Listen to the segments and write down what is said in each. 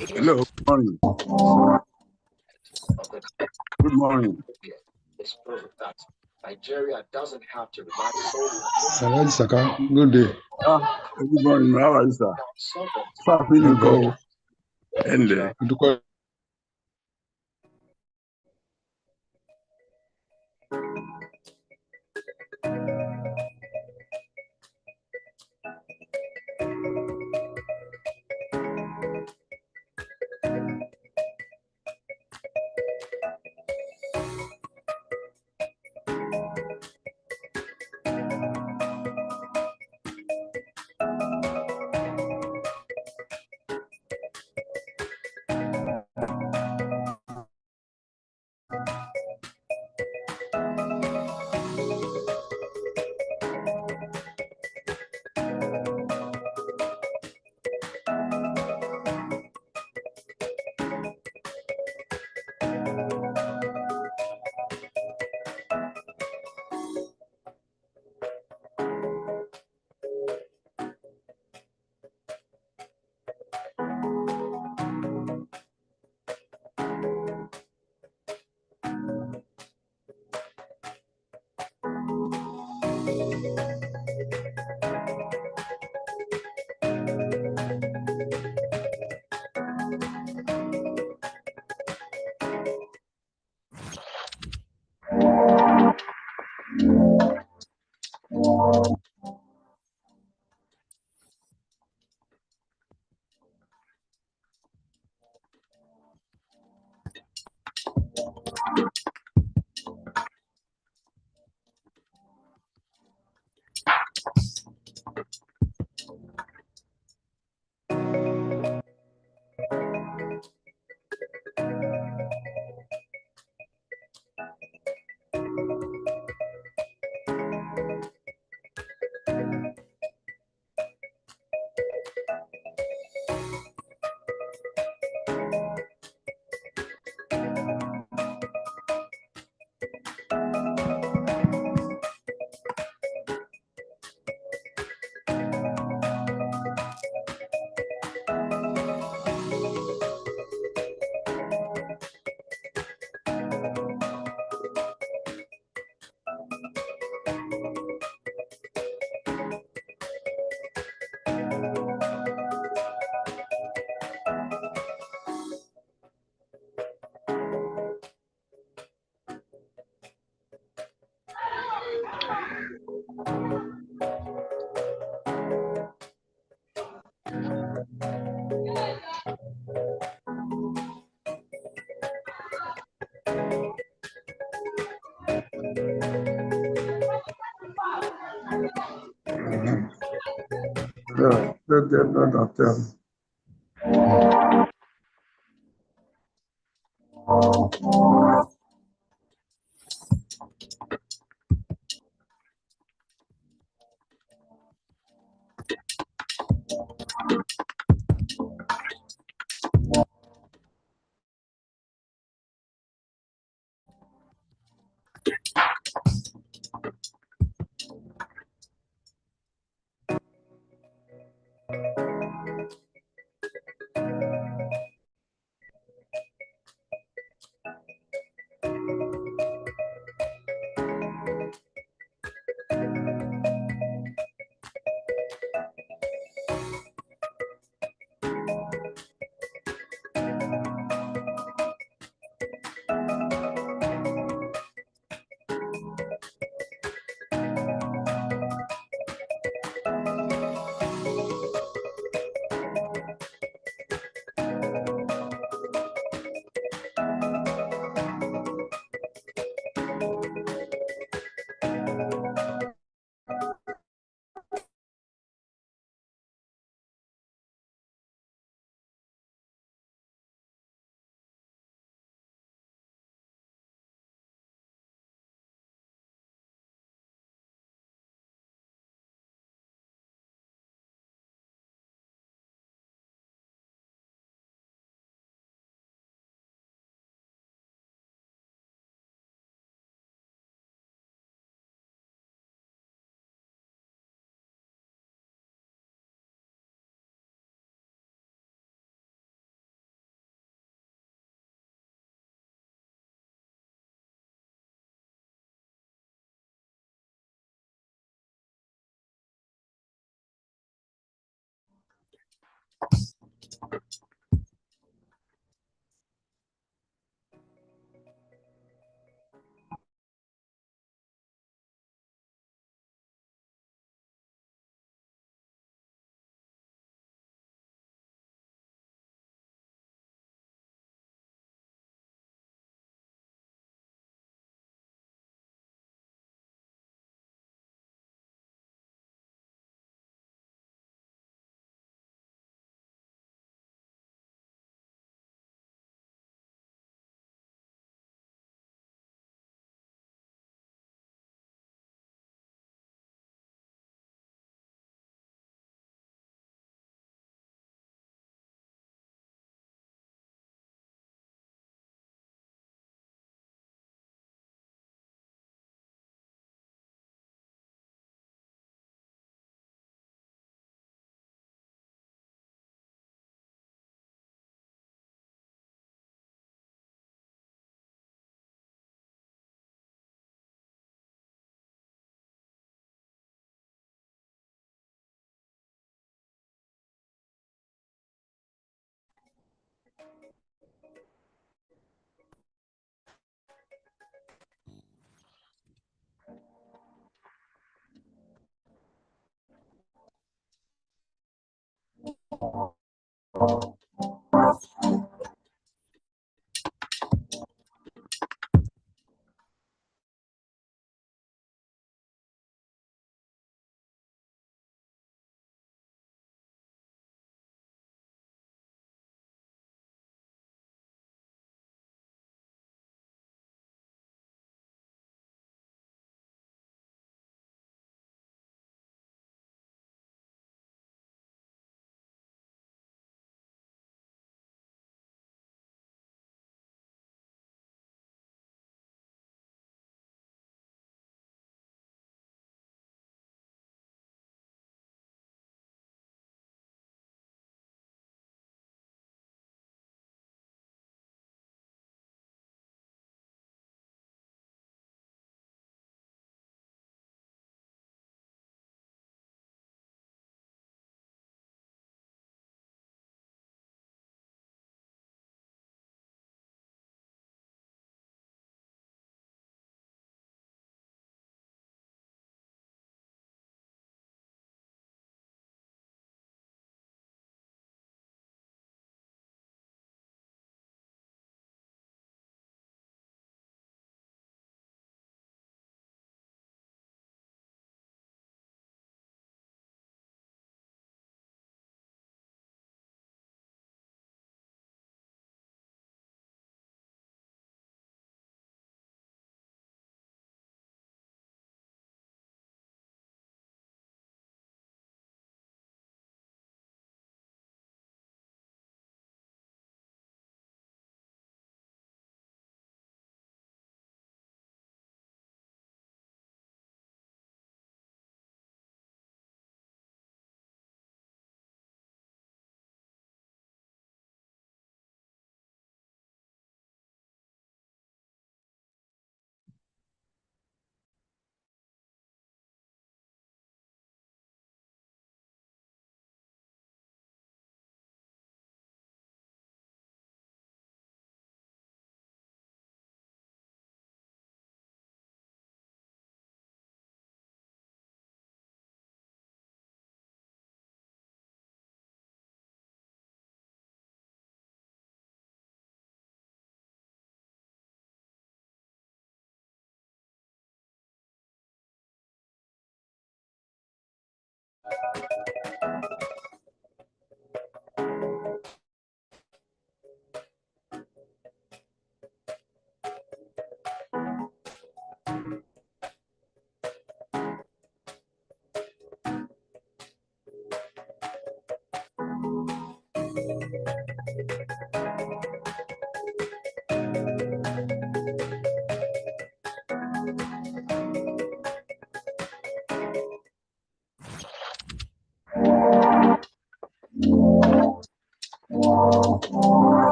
Hello, good morning. Good morning. Nigeria doesn't have to rely solely Salad Saka, good day. Good morning. How are you, sir? Sir, feeling good. And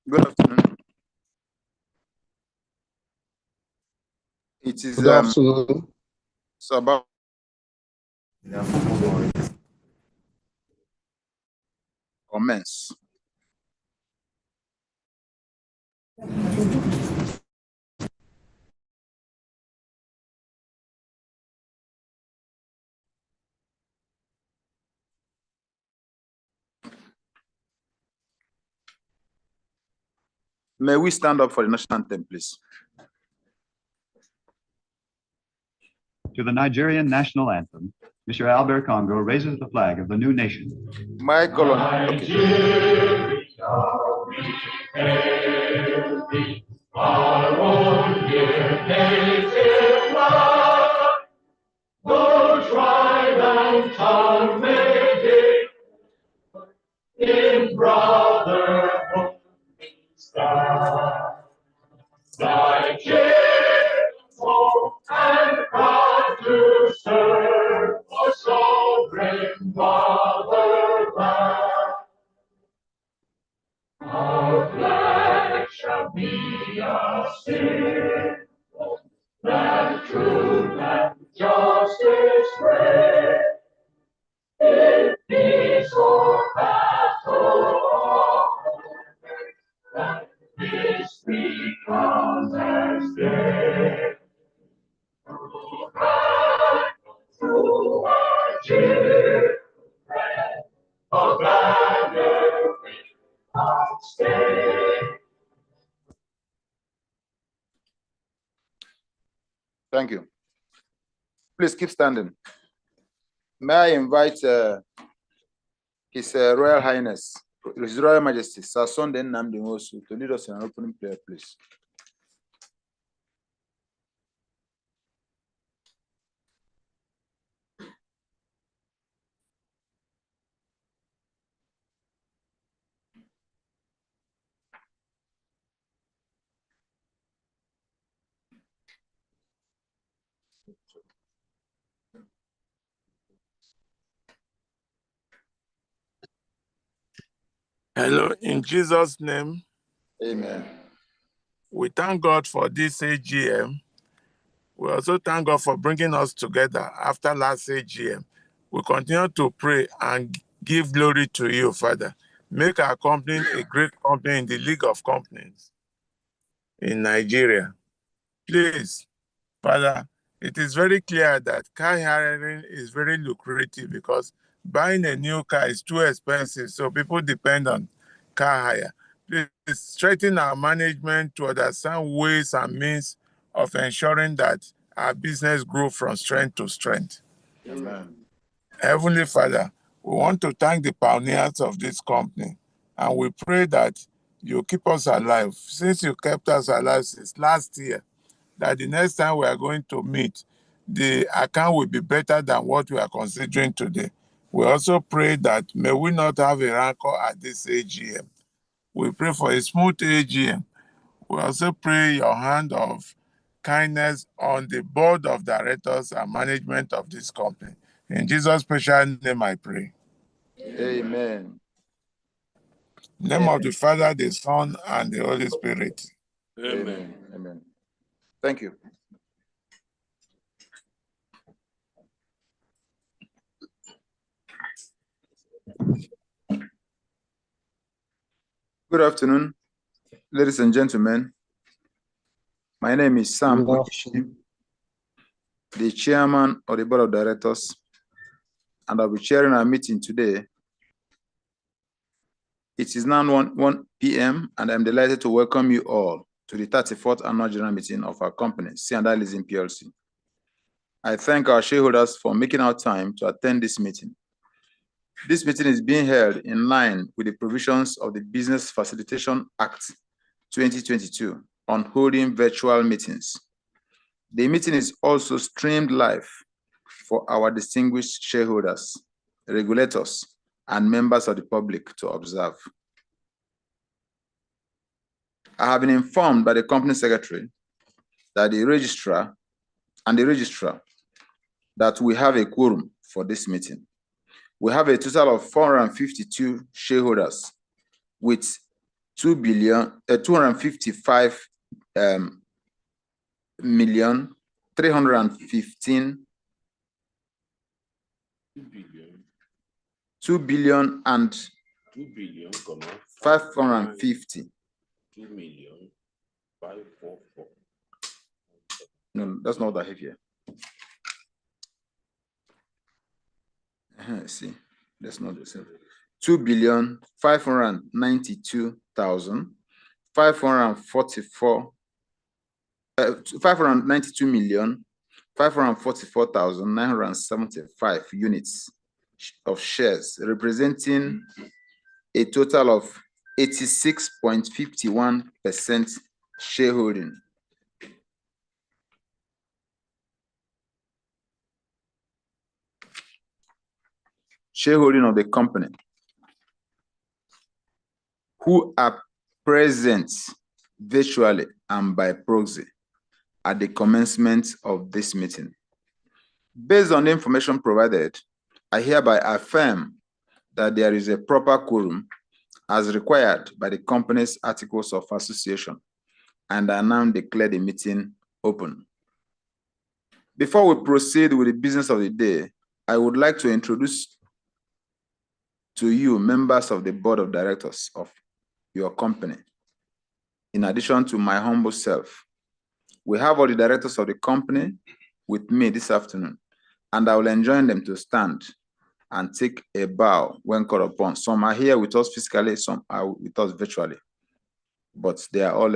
Good afternoon. It is Good afternoon. it's about commence. May we stand up for the national anthem, please? to the Nigerian national anthem, Mr. Albert Congo raises the flag of the new nation. My colon. Okay. Our own dear native land, though tried and tongue may give, in brotherhood we stand. Nigeria, and proud to serve our sovereign motherland. Our flag shall be a symbol that truth and justice reign. In peace or battle, that history comes as day. Through our children, a banner without stay. Thank you. Please keep standing. May I invite His Royal Highness, His Royal Majesty, Sir Sunday Nnamdi Nwosu, to lead us in an opening prayer, please. Hello, in Jesus' name, Amen. we thank God for this AGM. We also thank God for bringing us together after last AGM. We continue to pray and give glory to you, Father. Make our company a great company in the League of Companies in Nigeria. Please, Father, it is very clear that car hiring is very lucrative because buying a new car is too expensive, so people depend on car hire. Please strengthen our management to understand ways and means of ensuring that our business grows from strength to strength. Amen. Heavenly Father, we want to thank the pioneers of this company, and we pray that you keep us alive. Since you kept us alive since last year, that the next time we are going to meet, the account will be better than what we are considering today. We also pray that may we not have a rancor at this AGM. We pray for a smooth AGM. We also pray your hand of kindness on the board of directors and management of this company. In Jesus' special name I pray. Amen. In the name of the Father, the Son, and the Holy Spirit. Amen. Amen. Thank you. Good afternoon, ladies and gentlemen. My name is Sam Okishi, the chairman of the board of directors, and I'll be chairing our meeting today. It is now 1 p.m. and I'm delighted to welcome you all to the 34th annual general meeting of our company, C&I Leasing Plc. I thank our shareholders for making our time to attend this meeting. This meeting is being held in line with the provisions of the Business Facilitation Act 2022 on holding virtual meetings. The meeting is also streamed live for our distinguished shareholders, regulators, and members of the public to observe. I have been informed by the company secretary that the registrar that we have a quorum for this meeting. We have a total of 452 shareholders with 2,315 million 315 2 billion and 550. 2,544,000. No, that's not what I have here. See, that's not the same. 2,592,544 592,544,000 544,975 units of shares, representing a total of 86.51% shareholding. Shareholding of the company, who are present virtually and by proxy at the commencement of this meeting. Based on the information provided, I hereby affirm that there is a proper quorum as required by the company's articles of association, and I now declare the meeting open. Before we proceed with the business of the day, I would like to introduce to you members of the board of directors of your company. In addition to my humble self, we have all the directors of the company with me this afternoon, and I will enjoin them to stand and take a bow when called upon. Some are here with us physically, some are with us virtually, but they are all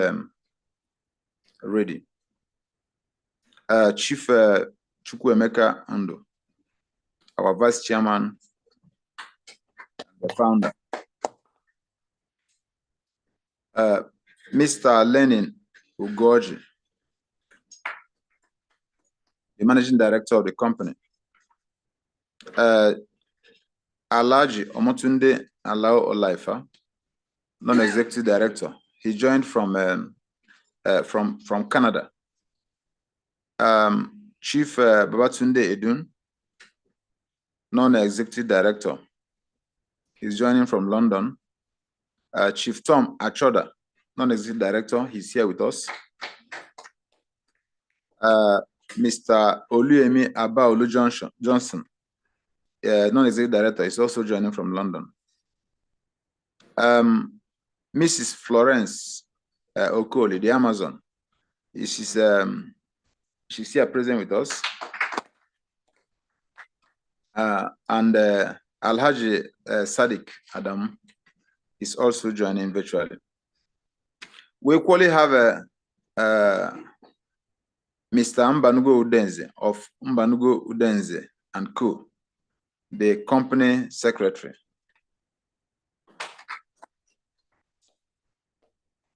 ready. Chief Chukwuemeka Ando, our vice chairman, the founder. Mr. Lenin Ugoji, the managing director of the company. Alaji Omotunde Alao Olaifa, non-executive director. He joined from Canada. Chief Babatunde Edun, non-executive director. He's joining from London. Chief Tom Achoda, non-executive director. He's here with us. Mr. Oluyemi Abaolu Johnson, non-executive director, is also joining from London. Mrs. Florence Okoli, the Amazon, she's here present with us. And Alhaji Sadiq Adam is also joining virtually. We equally have Mr. Mbanugo Udenze of Mbanugo Udenze and Co., the company secretary.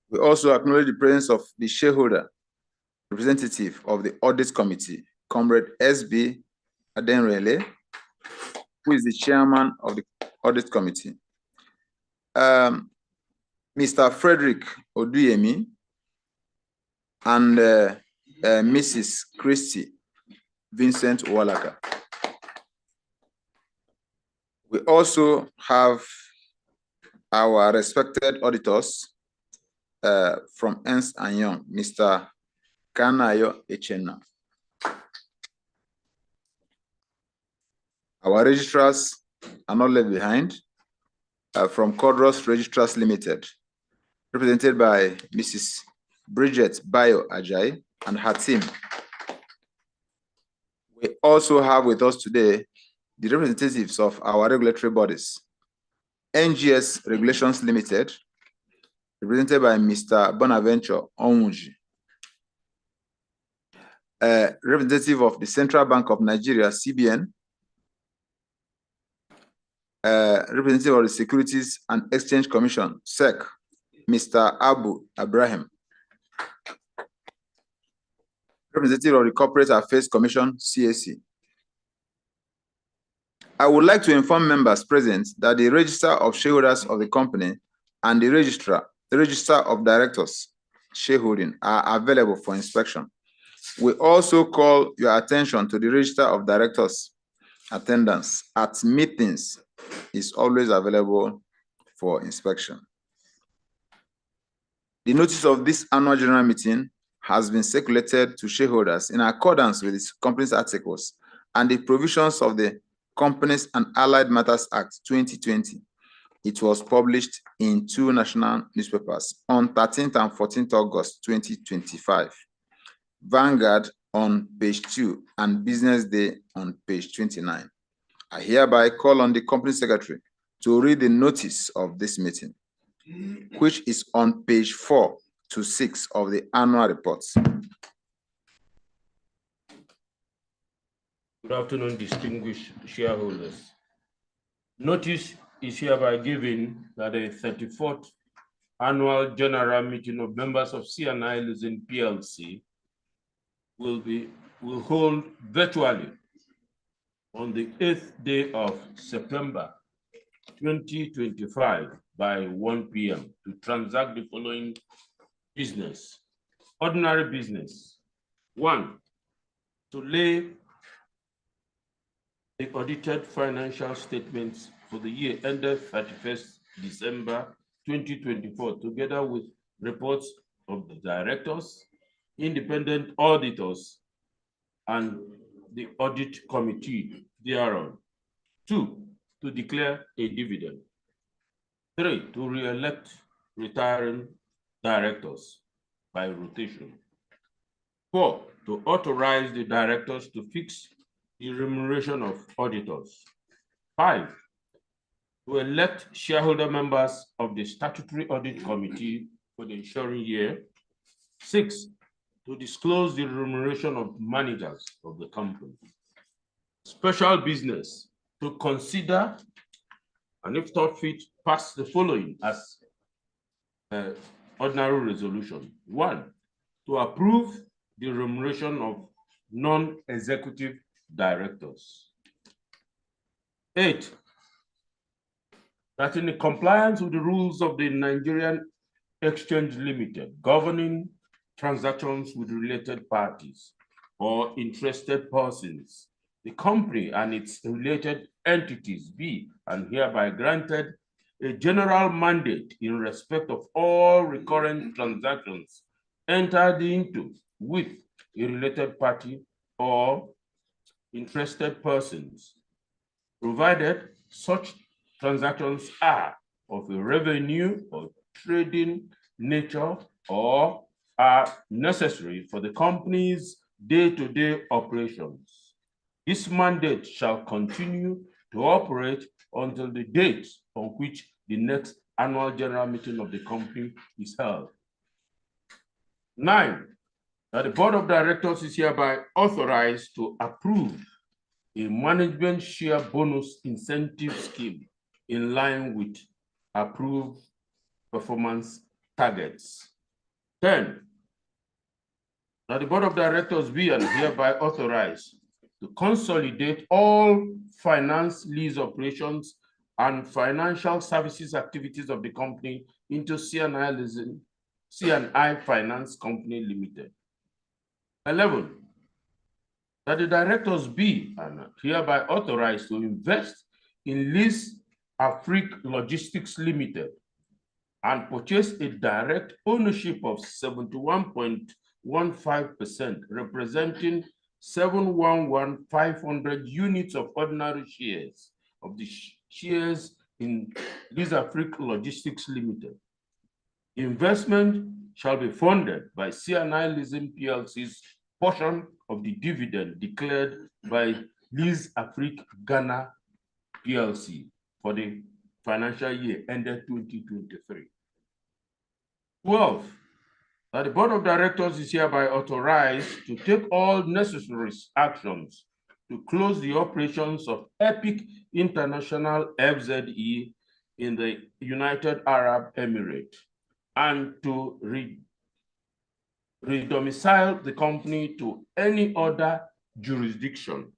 We also acknowledge the presence of the shareholder representative of the audit committee, Comrade SB Adenrele, who is the chairman of the audit committee. Mr. Frederick Oduyemi and Mrs. Christy Vincent Walaka. We also have our respected auditors from Ernst & Young, Mr. Kanayo Echena. Our registrars are not left behind, from Codros Registrars Limited, represented by Mrs. Bridget Bayo Ajay and her team. We also have with us today the representatives of our regulatory bodies. NGS Regulations Limited, represented by Mr. Bonaventure Onwuji. Representative of the Central Bank of Nigeria, CBN. Representative of the Securities and Exchange Commission, SEC, Mr. Abu Abraham. Representative of the Corporate Affairs Commission, CAC. I would like to inform members present that the register of shareholders of the company and the register of directors shareholding are available for inspection. We also call your attention to the register of directors attendance at meetings is always available for inspection. The notice of this annual general meeting has been circulated to shareholders in accordance with the company's articles and the provisions of the Companies and Allied Matters Act 2020. It was published in 2 national newspapers on 13th and 14th August 2025. Vanguard on page 2 and Business Day on page 29. I hereby call on the company secretary to read the notice of this meeting, which is on page 4 to 6 of the annual reports. Good afternoon, distinguished shareholders. Notice is hereby given that the 34th annual general meeting of members of C&I Leasing Plc will hold virtually on the 8th day of September 2025 by 1 p.m. to transact the following business. Ordinary business. 1, to lay the audited financial statements for the year ended 31st December 2024, together with reports of the directors, independent auditors, and the audit committee thereon. 2, to declare a dividend. 3, to re-elect retiring directors by rotation. 4, to authorize the directors to fix the remuneration of auditors. 5, to elect shareholder members of the statutory audit committee for the ensuing year. 6, to disclose the remuneration of managers of the company. Special business, to consider and if thought fit, pass the following as ordinary resolution. 1, to approve the remuneration of non-executive directors. 8, that in compliance with the rules of the Nigerian Exchange Limited governing transactions with related parties or interested persons, the company and its related entities be and hereby granted a general mandate in respect of all recurrent transactions entered into with a related party or interested persons, provided such transactions are of a revenue or trading nature or are necessary for the company's day-to-day operations. This mandate shall continue to operate until the date on which the next annual general meeting of the company is held. 9, that the board of directors is hereby authorized to approve a management share bonus incentive scheme in line with approved performance targets. 10, that the board of directors be and hereby authorized to consolidate all finance lease operations and financial services activities of the company into C&I Finance Company Limited. 11, that the directors be and hereby authorized to invest in Lease Afrique Logistics Limited and purchase a direct ownership of 71.15%, representing 711,500 units of ordinary shares of the shares in Lease Afrique Logistics Limited. Investment shall be funded by C&I Leasing Plc's portion of the dividend declared by Lease Afrique Ghana PLC for the financial year ended 2023. 12, that the board of directors is hereby authorized to take all necessary actions to close the operations of Epic International FZE in the United Arab Emirates and to redomicile the company to any other jurisdiction.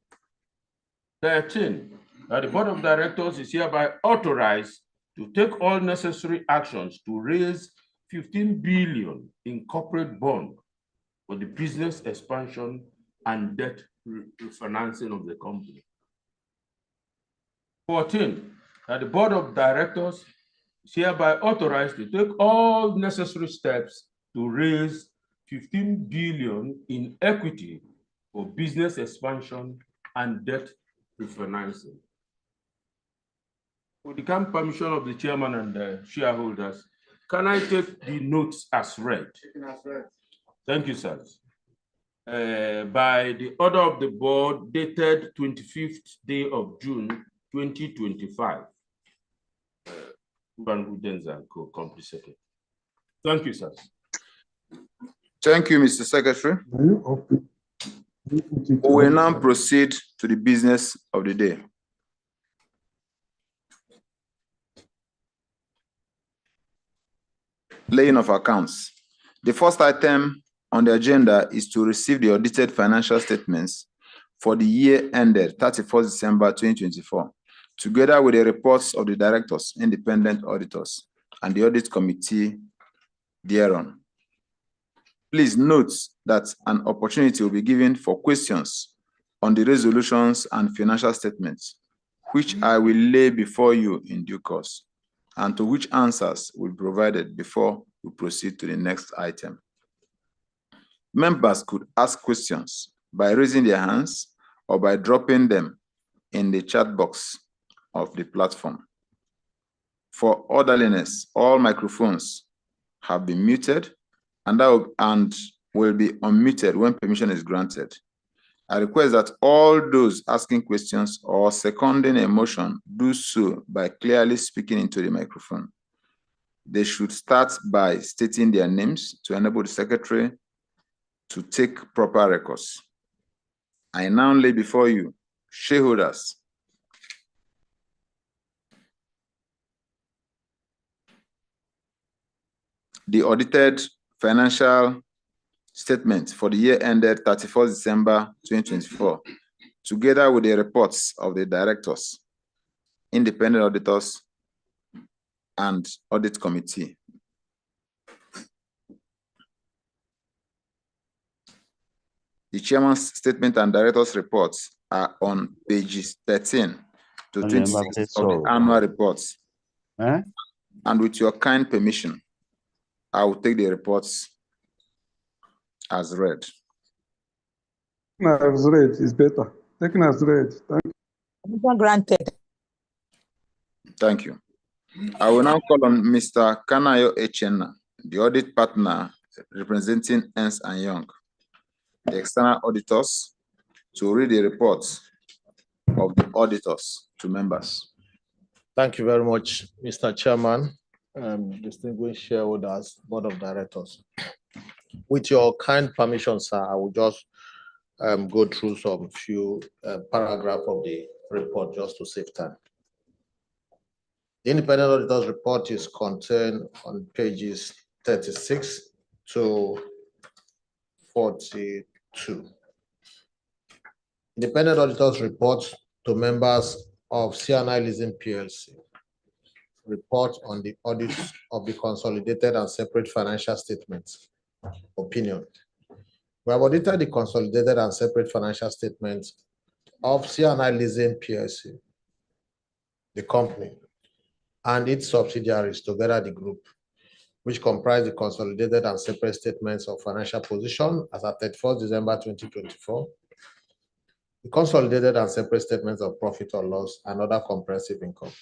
13, that the board of directors is hereby authorized to take all necessary actions to raise 15 billion in corporate bond for the business expansion and debt refinancing of the company. 14, that the board of directors is hereby authorized to take all necessary steps to raise 15 billion in equity for business expansion and debt refinancing. With the kind permission of the chairman and the shareholders, can I take the notes as read? Thank you, sir. By the order of the board dated 25th day of June 2025. Company Secretary. Thank you, sir. Thank you, Mr. Secretary. We will now proceed to the business of the day. Laying of accounts. The first item on the agenda is to receive the audited financial statements for the year ended 31st December 2024, together with the reports of the directors, independent auditors, and the audit committee thereon. Please note that an opportunity will be given for questions on the resolutions and financial statements, which I will lay before you in due course, and to which answers will be provided before we proceed to the next item. Members could ask questions by raising their hands or by dropping them in the chat box of the platform. For orderliness, all microphones have been muted and will be unmuted when permission is granted. I request that all those asking questions or seconding a motion do so by clearly speaking into the microphone. They should start by stating their names to enable the secretary to take proper records. I now lay before you, shareholders, the audited financial statement for the year ended 31st December 2024, together with the reports of the directors, independent auditors, and audit committee. The chairman's statement and director's reports are on pages 13 to 26 of the annual reports. And with your kind permission, I will take the reports as read. As read is better. Taken as read. Thank you. Granted. Thank you. I will now call on Mr. Kanayo Echenna, the audit partner representing Ernst & Young, the external auditors, to read the reports of the auditors to members. Thank you very much, Mr. Chairman, distinguished shareholders, board of directors. With your kind permission, sir, I will just go through some few paragraphs of the report just to save time. The independent auditor's report is contained on pages 36 to 42. Independent auditors report to members of C&I Leasing Plc. Report on the audit of the consolidated and separate financial statements. Opinion. We have audited the consolidated and separate financial statements of C&I Leasing Plc, the company, and its subsidiaries, together the group, which comprise the consolidated and separate statements of financial position as at 31st December 2024, the consolidated and separate statements of profit or loss and other comprehensive income,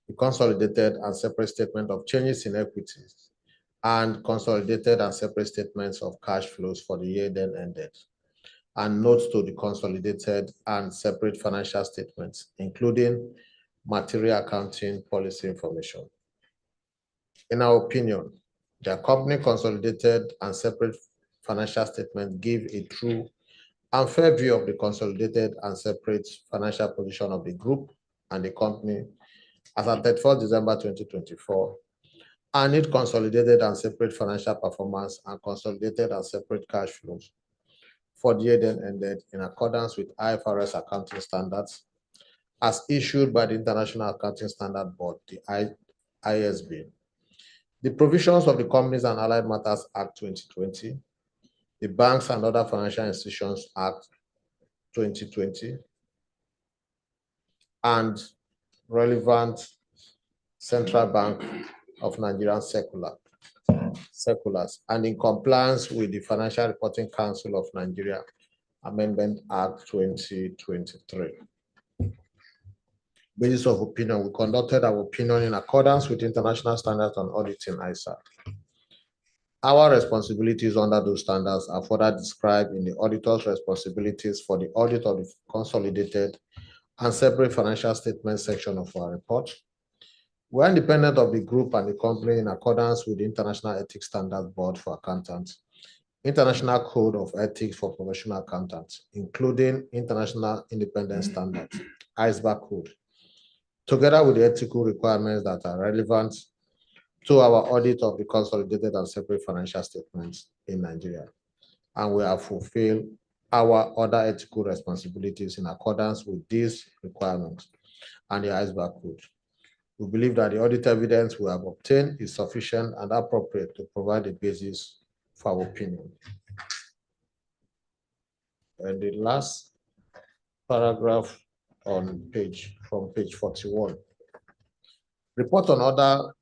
the consolidated and separate statement of changes in equities, and consolidated and separate statements of cash flows for the year then ended, and notes to the consolidated and separate financial statements, including material accounting policy information. In our opinion, the company consolidated and separate financial statements give a true and fair view of the consolidated and separate financial position of the group and the company as at 31st December 2024, and its consolidated and separate financial performance and consolidated and separate cash flows for the year then ended in accordance with IFRS accounting standards as issued by the International Accounting Standard Board, the ISB, the provisions of the Companies and Allied Matters Act 2020, the Banks and Other Financial Institutions Act 2020, and relevant Central Bank of Nigerian circulars, and in compliance with the Financial Reporting Council of Nigeria Amendment Act 2023. Basis of opinion, we conducted our opinion in accordance with International Standards on Auditing, ISAC. Our responsibilities under those standards are further described in the auditor's responsibilities for the audit of the consolidated and separate financial statements section of our report. We are independent of the group and the company in accordance with the International Ethics Standards Board for Accountants International Code of Ethics for Professional Accountants, including International Independent Standards, ISBA Code, together with the ethical requirements that are relevant to our audit of the consolidated and separate financial statements in Nigeria. And we have fulfilled our other ethical responsibilities in accordance with these requirements and the ISBA Code. We believe that the audit evidence we have obtained is sufficient and appropriate to provide a basis for our opinion. And the last paragraph on page 41. Report on other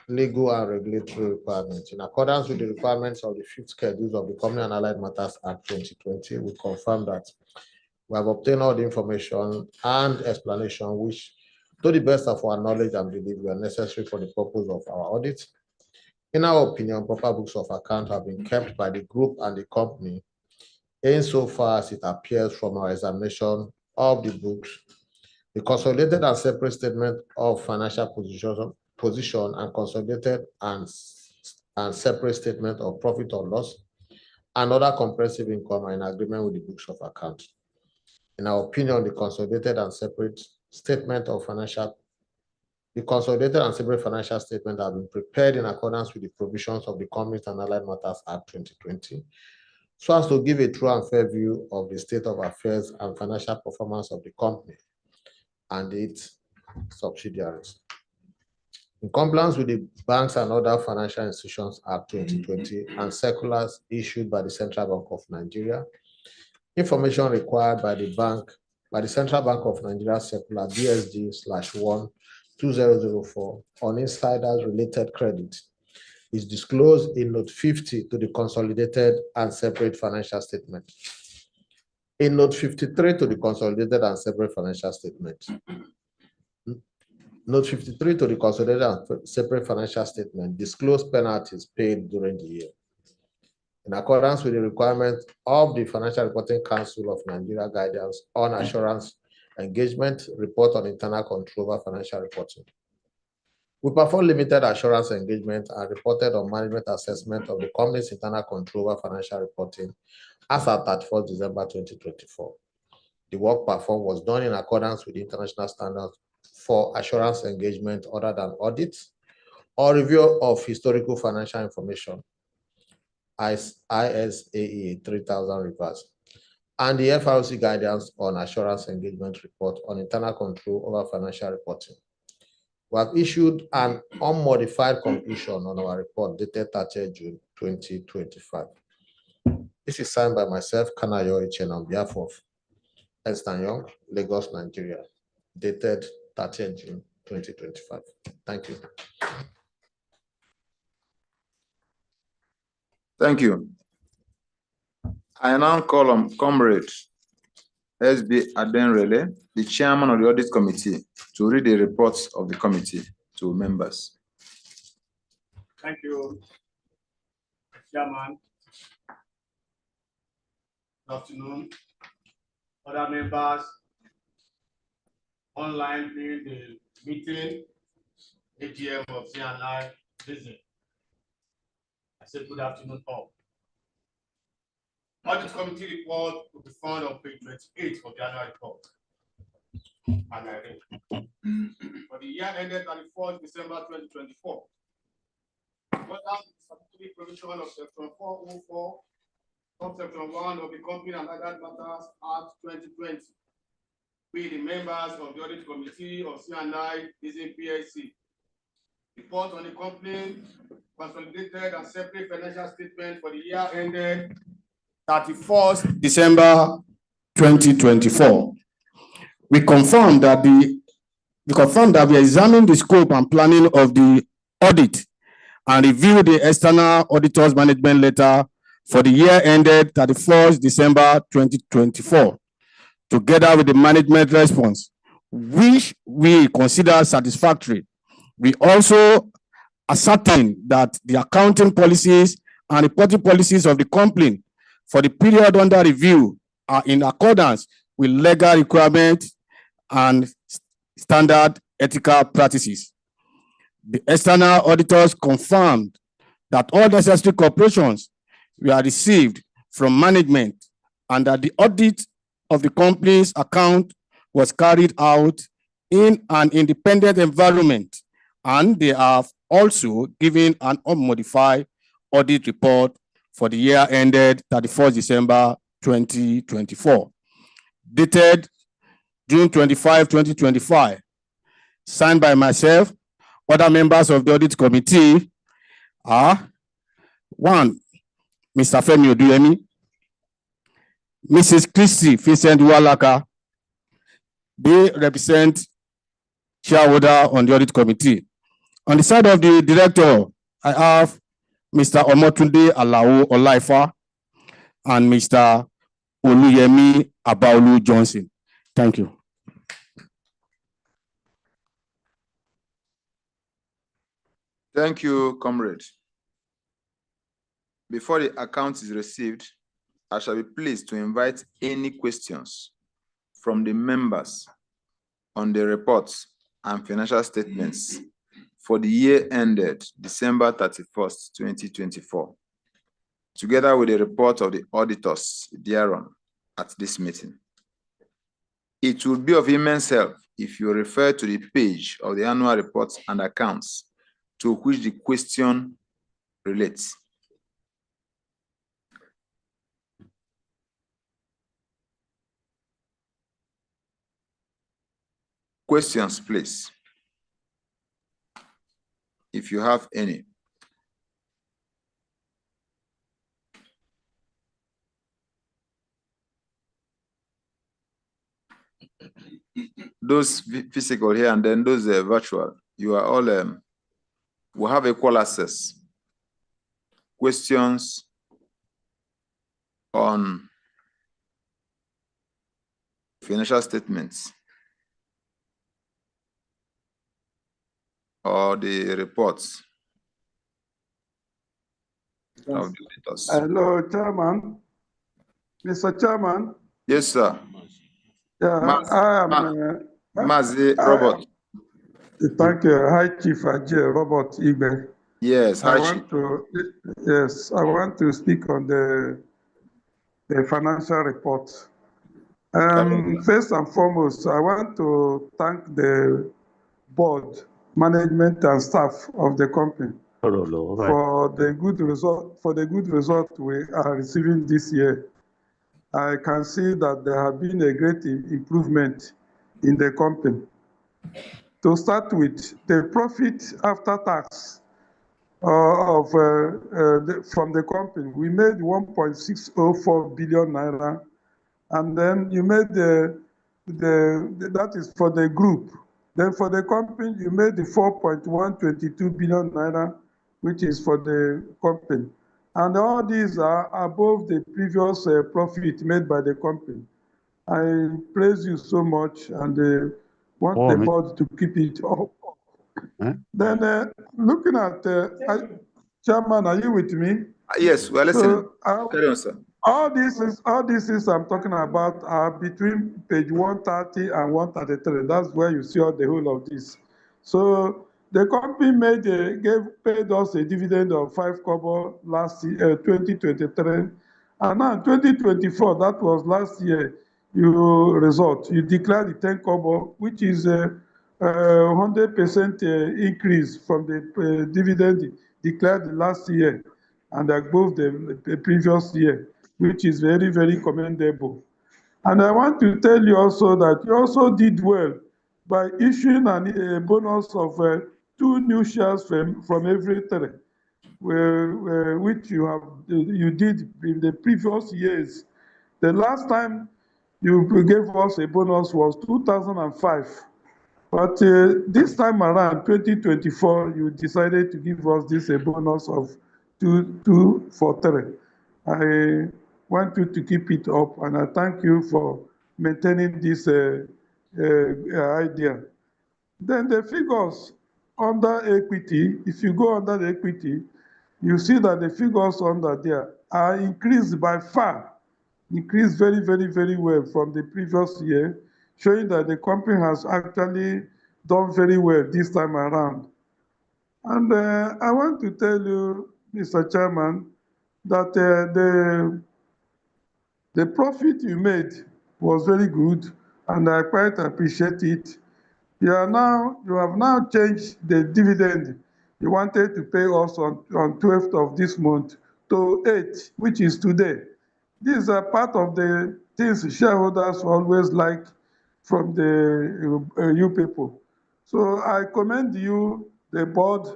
legal and regulatory requirements. In accordance with the requirements of the 5th schedule of the Company and Allied Matters Act 2020, we confirm that we have obtained all the information and explanation which, to the best of our knowledge and belief, were necessary for the purpose of our audit. In our opinion, proper books of account have been kept by the group and the company insofar as it appears from our examination of the books, the consolidated and separate statement of financial position and consolidated and separate statement of profit or loss and other comprehensive income are in agreement with the books of account. In our opinion, the consolidated and separate financial statement have been prepared in accordance with the provisions of the Companies and Allied Matters Act 2020, so as to give a true and fair view of the state of affairs and financial performance of the company and its subsidiaries. In compliance with the Banks and Other Financial Institutions Act 2020 and circulars issued by the Central Bank of Nigeria, information required by the Central Bank of Nigeria Circular BSD/1/2004 on insiders related credit is disclosed in Note 50 to the consolidated and separate financial statement. In Note 53 to the consolidated and separate financial statement, Note 53 to the consolidated and separate financial statement disclose penalties paid during the year. In accordance with the requirements of the Financial Reporting Council of Nigeria Guidance on Assurance Engagement, Report on Internal Control over Financial Reporting, we performed limited assurance engagement and reported on management assessment of the company's internal control over financial reporting as at 31st December 2024. The work performed was done in accordance with the international standards for assurance engagement other than audits or review of historical financial information, ISAE 3000 reverse, and the FRC guidance on assurance engagement report on internal control over financial reporting. We have issued an unmodified conclusion on our report dated 30th June 2025. This is signed by myself, Kanayo Echen, on behalf of Ernst & Young, Lagos, Nigeria, dated 30th June 2025. Thank you. Thank you. I now call on Comrade SB Adenrele, the chairman of the Audit Committee, to read the reports of the committee to members. Thank you, Chairman. Good afternoon. Other members online during the meeting, AGM of C&I Leasing. I said good afternoon all. Audit Committee report will be found on page 28 of the annual report. And I read. For the year ended 31st December 2024, whether statutory provision of section 404, subsection 1 of the Company and Allied Matters Act 2020, we, the members of the Audit Committee of C&I Leasing Plc, report on the company consolidated and separate financial statement for the year ended 31st December 2024. We confirm that we examine the scope and planning of the audit and review the external auditor's management letter for the year ended 31st December 2024, together with the management response, which we consider satisfactory. We also ascertain that the accounting policies and reporting policies of the company for the period under review are in accordance with legal requirements and standard ethical practices. The external auditors confirmed that all necessary corporations were received from management and that the audit of the company's account was carried out in an independent environment, and they have also given an unmodified audit report for the year ended 31st December 2024, dated June 25, 2025, signed by myself. Other members of the audit committee are: one, Mr. Femi Oduyemi, Mrs. Christy Vincent Walaka. They represent shareholder on the audit committee. On the side of the director, I have Mr. Omotunde Alao Olaifa and Mr. Oluyemi Abaolu Johnson. Thank you. Thank you, comrade. Before the account is received, I shall be pleased to invite any questions from the members on the reports and financial statements for the year ended December 31st, 2024, together with the report of the auditors thereon at this meeting. It would be of immense help if you refer to the page of the annual reports and accounts to which the question relates. Questions, please, if you have any. Those physical here and then those virtual, you are all, will have equal access. Questions on financial statements or the reports of the auditors. Hello, Chairman. Mr. Chairman. Yes, sir. Yeah, I am Mazi Robert. Thank you. Hi, Chief Ajay Robert Igbe. Yes, hi, Chief. Yes, I want to speak on the financial report. First and foremost, I want to thank the board, management, and staff of the company for the good result we are receiving this year. I can see that there have been a great improvement in the company. To start with, the profit after tax from the company, we made 1.604 billion naira, and then you made that is for the group. Then for the company, you made the 4.122 billion naira, which is for the company. And all these are above the previous profit made by the company. I praise you so much and want the board to keep it up. Then looking at, Chairman, are you with me? Yes, we are listening. Carry on, sir. All these is I'm talking about are between page 130 and 133. That's where you see all the whole of this. So the company paid us a dividend of 5 kobo last year, 2023, and now 2024. That was last year. You declared the 10 kobo, which is a 100% increase from the dividend declared last year and above the previous year, which is very, very commendable. And I want to tell you also that you also did well by issuing a bonus of 2 new shares from every 3, which you did in the previous years. The last time you gave us a bonus was 2005. But this time around, 2024, you decided to give us this a bonus of 2 for 3. I want you to keep it up, and I thank you for maintaining this idea. Then the figures under equity, if you go under the equity, you see that the figures under there are increased by far, increased very, very, very well from the previous year, showing that the company has actually done very well this time around. And I want to tell you, Mr. Chairman, that the profit you made was very good, and I quite appreciate it. You have now changed the dividend you wanted to pay us on 12th of this month to 8, which is today. These are part of the things shareholders always like from the you people. So I commend you, the board,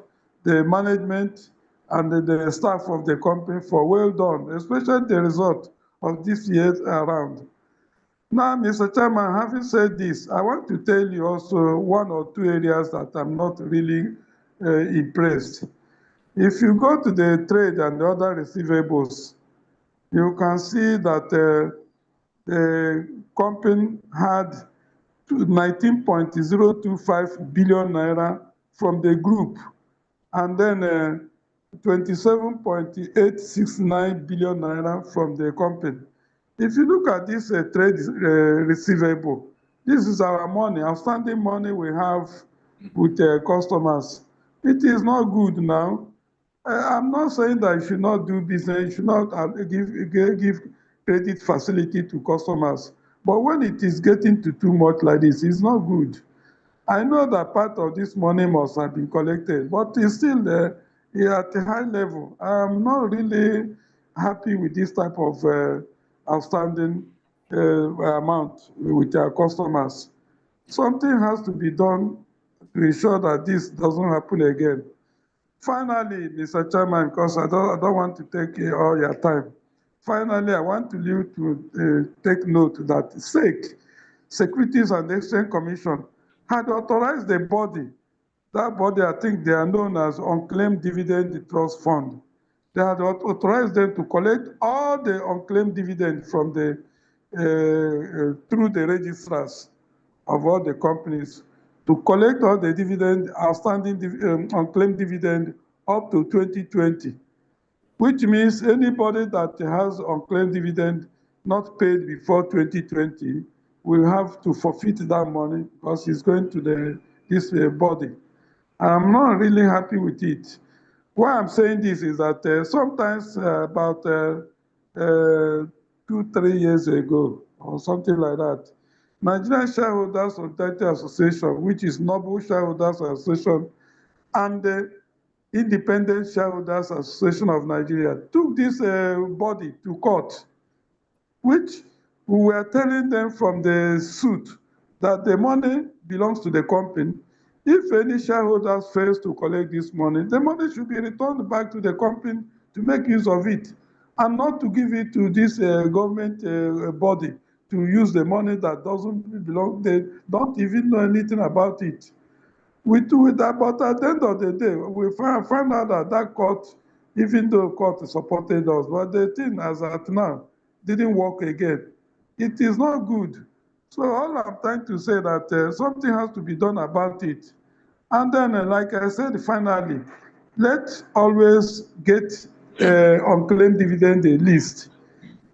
the management, and the staff of the company for well done, especially the result of this year around. Now, Mr. Chairman, having said this, I want to tell you also one or two areas that I'm not really impressed. If you go to the trade and the other receivables, you can see that the company had 19.025 billion naira from the group, and then 27.869 billion naira from the company. If you look at this trade receivable, this is our money, outstanding money we have with customers. It is not good now. I'm not saying that you should not do business, you should not give credit facility to customers. But when it is getting to too much like this, it's not good. I know that part of this money must have been collected, but it's still there at a high level. I'm not really happy with this type of outstanding amount with our customers. Something has to be done to ensure that this doesn't happen again. Finally, Mr. Chairman, because I don't want to take all your time. Finally, I want you to take note that SEC, Securities and Exchange Commission, had authorized the body. That body, I think they are known as Unclaimed Dividend Trust Fund. They had authorized them to collect all the unclaimed dividend from the through the registrars of all the companies to collect all the dividend, outstanding unclaimed dividend up to 2020, which means anybody that has unclaimed dividend not paid before 2020 will have to forfeit that money because it's going to this body. I'm not really happy with it. Why I'm saying this is that sometimes about 2-3 years ago or something like that, Nigerian Shareholders Solidarity Association, which is Noble Shareholders Association, and the Independent Shareholders Association of Nigeria, took this body to court, which we were telling them from the suit that the money belongs to the company. If any shareholders fails to collect this money, the money should be returned back to the company to make use of it, and not to give it to this government body to use the money that doesn't belong. They don't even know anything about it. We do that, but at the end of the day, we find out that that court, even though court supported us, but the thing as at now didn't work again. It is not good. So all I'm trying to say that something has to be done about it. And then, like I said, finally, let's always get unclaimed dividend list.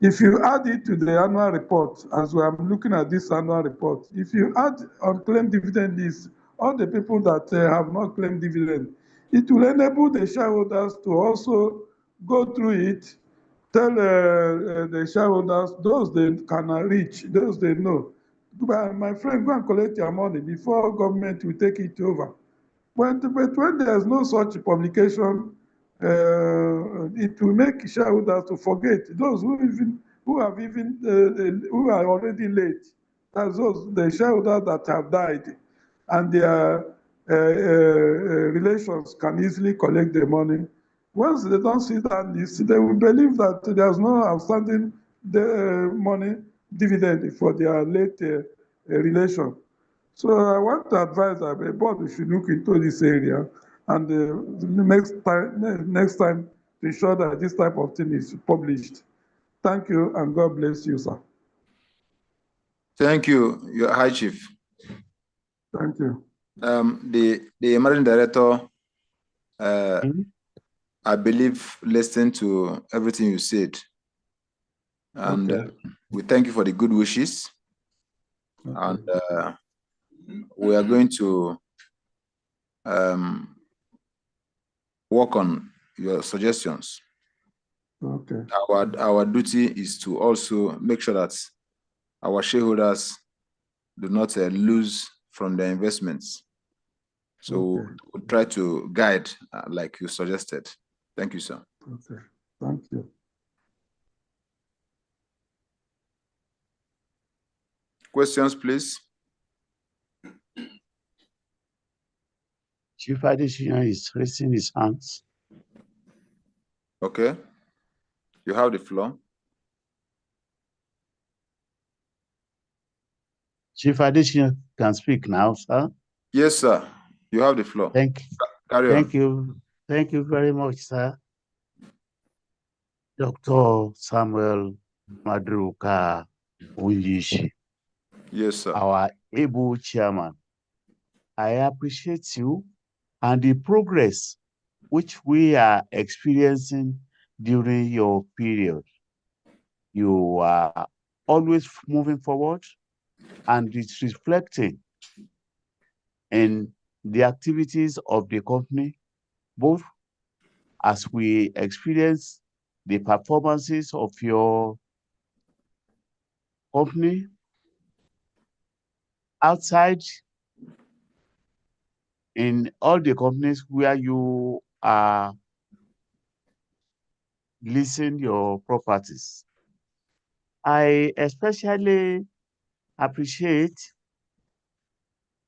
If you add it to the annual report, as we are looking at this annual report, if you add unclaimed dividend list, all the people that have not claimed dividend, it will enable the shareholders to also go through it, tell the shareholders, those they can reach, those they know. My friend, go and collect your money before government will take it over. But when there's no such publication, it will make shareholders to forget those who are already late. That's those the shareholders that have died, and their relations can easily collect the money. Once they don't see that list, they will believe that there's no outstanding money dividend for their late relation. So I want to advise that the board should look into this area, and next time to ensure that this type of thing is published. Thank you, and God bless you, sir. Thank you, Your High Chief. Thank you. The managing director, I believe, listened to everything you said, and Okay. we thank you for the good wishes. Okay. And we are going to work on your suggestions. Okay. Our duty is to also make sure that our shareholders do not lose from their investments. So Okay. we'll try to guide like you suggested. Thank you, sir. Okay. Thank you. Questions, please. Chief Additional is raising his hands. Okay. You have the floor. Chief Additional can speak now, sir. Yes, sir. You have the floor. Thank Carry you. Thank you very much, sir. Dr. Samuel Madruka Unyishi, Yes, sir. our able chairman. I appreciate you and the progress which we are experiencing during your period. You are always moving forward, and it's reflecting in the activities of the company, both as we experience the performances of your company outside in all the companies where you are leasing your properties. I especially appreciate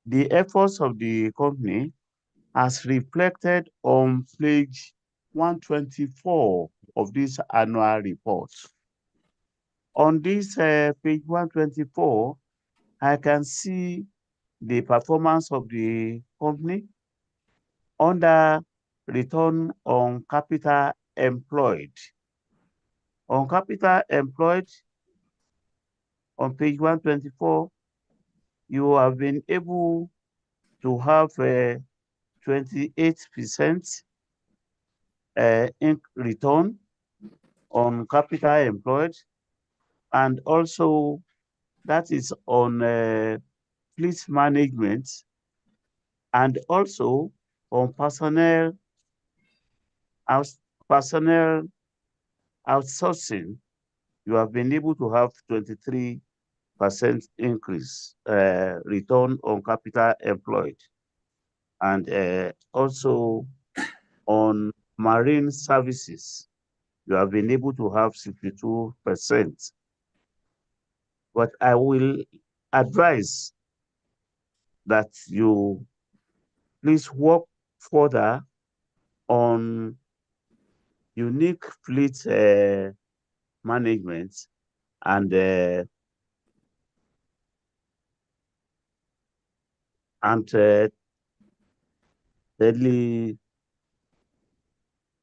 the efforts of the company as reflected on page 124 of this annual report. On this page 124, I can see the performance of the company under return on capital employed. On capital employed, on page 124, you have been able to have 28% in return on capital employed, and also that is on fleet management, and also on personnel outsourcing. You have been able to have 23% increase return on capital employed, and also on marine services, you have been able to have 62%. But I will advise that you please work further on unique fleet management and uh, deadly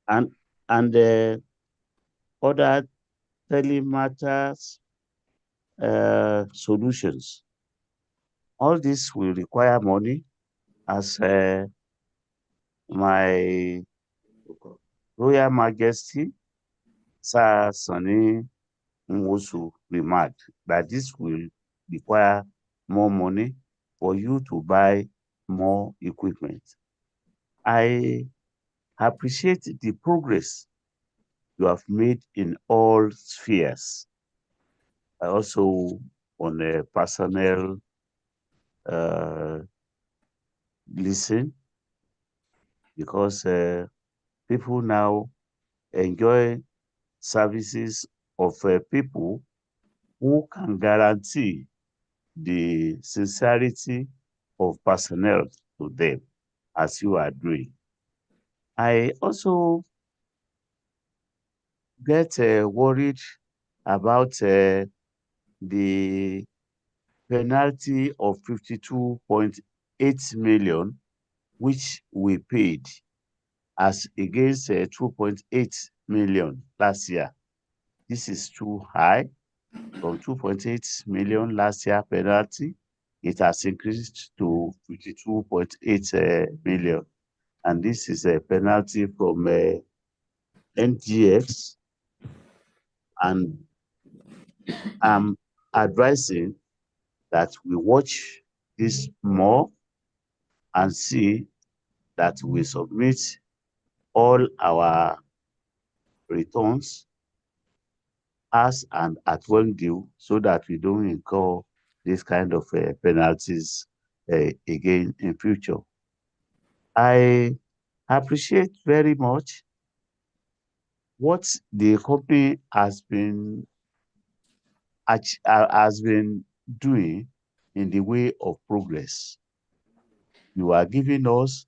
and other telematters solutions. All this will require money, as my Royal Majesty Sir Sani Nwosu remarked, that this will require more money for you to buy more equipment. I appreciate the progress you have made in all spheres. Also on a personnel listen, because people now enjoy services of people who can guarantee the sincerity of personnel to them, as you are doing. I also get worried about the penalty of 52.8 million, which we paid as against 2.8 million last year. This is too high. From 2.8 million last year penalty, it has increased to 52.8 million. And this is a penalty from NGX. And I'm advising that we watch this more and see that we submit all our returns us and at one due so that we don't incur this kind of penalties again in future. I appreciate very much what the company has been doing in the way of progress. You are giving us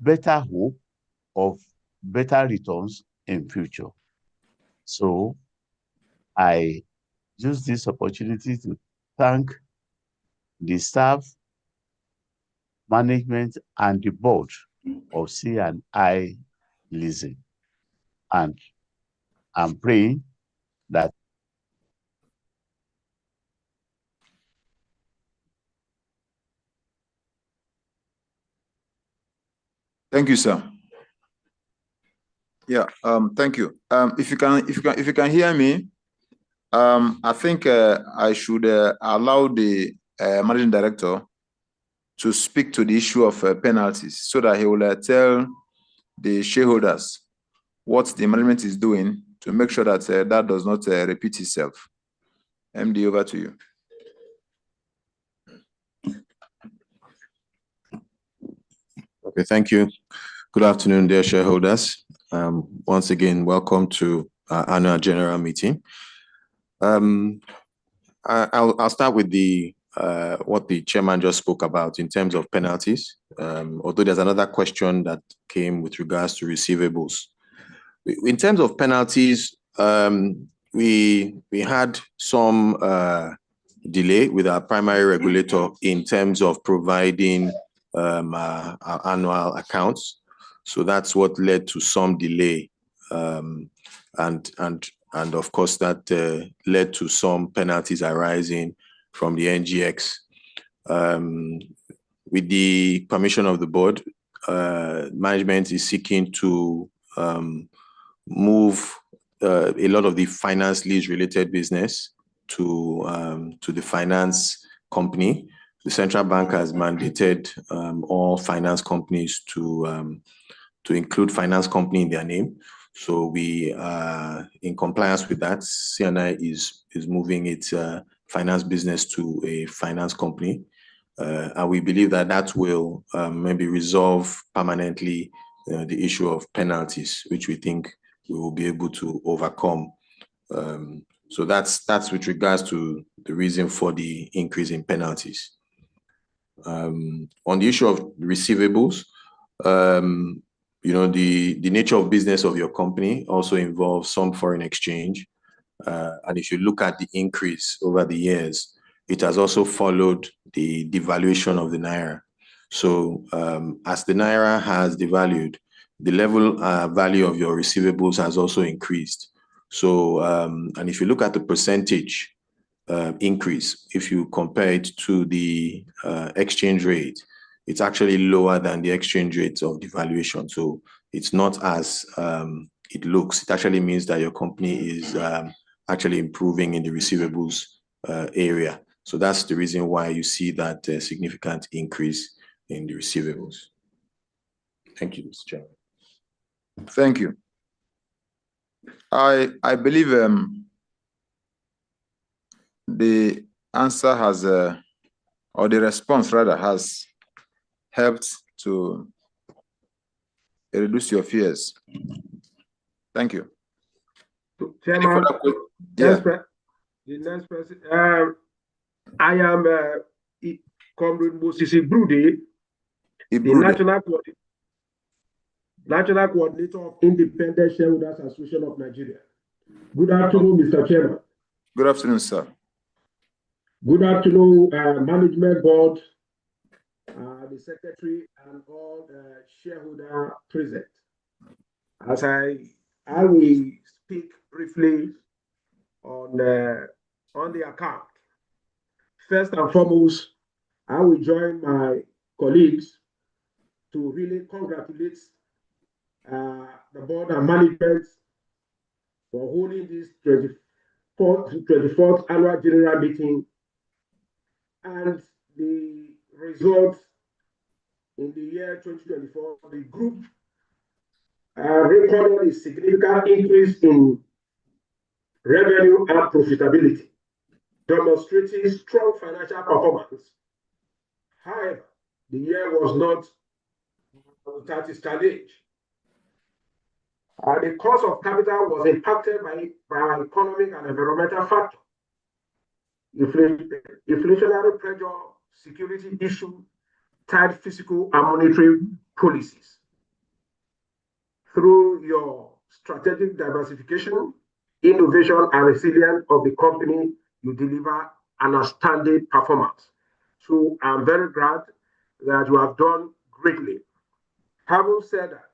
better hope of better returns in future. So I use this opportunity to thank the staff, management, and the board of C&I Leasing. And I'm praying that Thank you, sir. Yeah, thank you. If you can hear me, I think I should allow the managing director to speak to the issue of penalties so that he will tell the shareholders what the management is doing to make sure that that does not repeat itself. MD, over to you. Okay, thank you. Good afternoon, dear shareholders. Once again, welcome to our annual general meeting. I'll start with the what the chairman just spoke about in terms of penalties. Although there's another question that came with regards to receivables. In terms of penalties, we had some delay with our primary regulator in terms of providing our annual accounts. So that's what led to some delay, and of course that led to some penalties arising from the NGX. With the permission of the board, management is seeking to move a lot of the finance lease related business to the finance company. The central bank has mandated all finance companies to include finance company in their name. So we are in compliance with that. C&I is moving its finance business to a finance company. And we believe that that will maybe resolve permanently the issue of penalties, which we think we will be able to overcome. So that's with regards to the reason for the increase in penalties. On the issue of receivables, you know, the nature of business of your company also involves some foreign exchange. And if you look at the increase over the years, it has also followed the devaluation of the Naira. So as the Naira has devalued, the level value of your receivables has also increased. So, and if you look at the percentage increase, if you compare it to the exchange rate, it's actually lower than the exchange rate of devaluation. So it's not as it looks. It actually means that your company is actually improving in the receivables area. So that's the reason why you see that significant increase in the receivables. Thank you, Mr. Chairman. Thank you. I believe the answer has, or the response rather, has helped to reduce your fears. Thank you. Chairman, yeah. the next person, I am Comrade Moses Ibrude, the National Coordinator of Independent Shareholders Association of Nigeria. Good afternoon, Mr. Chairman. Good afternoon, sir. Good afternoon, Management Board, the Secretary, and all shareholders present. As I will speak briefly on the account. First and foremost, I will join my colleagues to really congratulate the board and management for holding this 24th annual general meeting, and the results in the year 2024. The group recorded a significant increase in revenue and profitability, demonstrating strong financial performance. However, the year was not without its challenge. The cost of capital was impacted by economic and environmental factors, inflationary pressure, security issues, tight fiscal and monetary policies. Through your strategic diversification, innovation, and resilience of the company, you deliver an outstanding performance. So I'm very glad that you have done greatly. Having said that,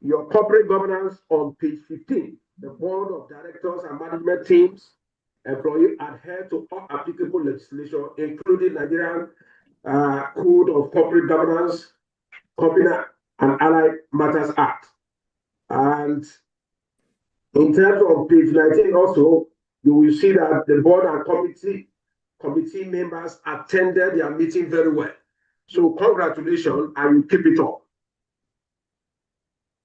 your corporate governance on page 15, the board of directors and management teams, employees adhere to all applicable legislation, including Nigerian Code of Corporate Governance, Company and Allied Matters Act. And in terms of page 19 also, you will see that the board and committee members attended their meeting very well. So congratulations, and you keep it up.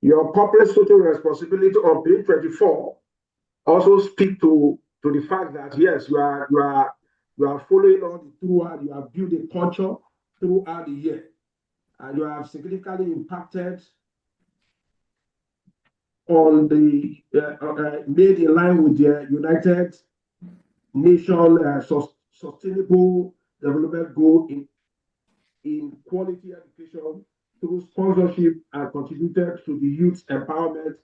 Your corporate social responsibility on page 24 also speak to the fact that yes, you are following on throughout. You have built a culture throughout the year, and you have significantly impacted on the made in line with the United Nations Sustainable Development Goal in quality education through sponsorship, and contributed to the youth empowerment